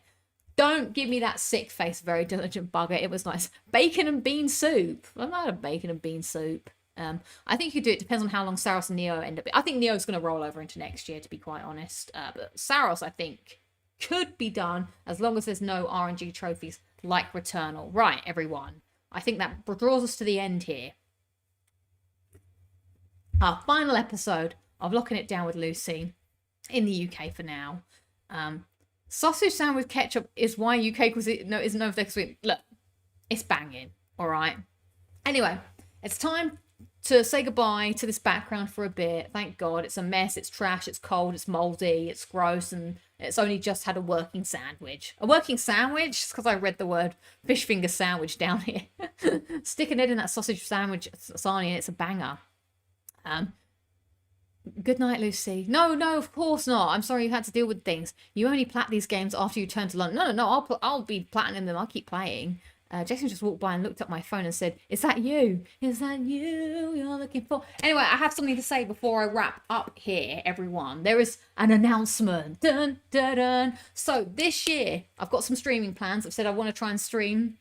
Speaker 1: Don't give me that sick face, very diligent bugger. It was nice. Bacon and bean soup. I'm not a bacon and bean soup. I think you could do it. Depends on how long Saros and Neo end up. I think Neo's going to roll over into next year, to be quite honest. But Saros, I think, could be done as long as there's no RNG trophies like Returnal. Right, everyone. I think that draws us to the end here. Our final episode of Locking It Down with Lucy in the UK for now. Sausage sandwich ketchup is why UK because it isn't over there because look, it's banging. All right. Anyway, it's time to say goodbye to this background for a bit. Thank God. It's a mess. It's trash. It's cold. It's moldy. It's gross. And it's only just had a working sandwich. A working sandwich? Just because I read the word fish finger sandwich down here. Sticking it in that sausage sandwich, Sani, and it's a banger. Good night, Lucy. No, of course not. I'm sorry you had to deal with things. You only plat these games after you turn to London. No. I'll be platinum them. I'll keep playing. Jason just walked by and looked at my phone and said, "Is that you? Is that you you're looking for?" Anyway, I have something to say before I wrap up here, everyone. There is an announcement. Dun, dun, dun. So this year, I've got some streaming plans. I've said I want to try and stream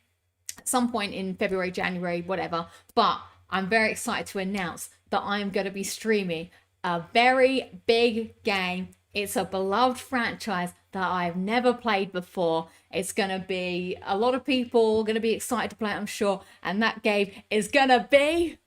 Speaker 1: at some point in February, January, whatever. But I'm very excited to announce that I'm going to be streaming a very big game. It's a beloved franchise that I've never played before. It's going to be a lot of people going to be excited to play it, I'm sure. And that game is going to be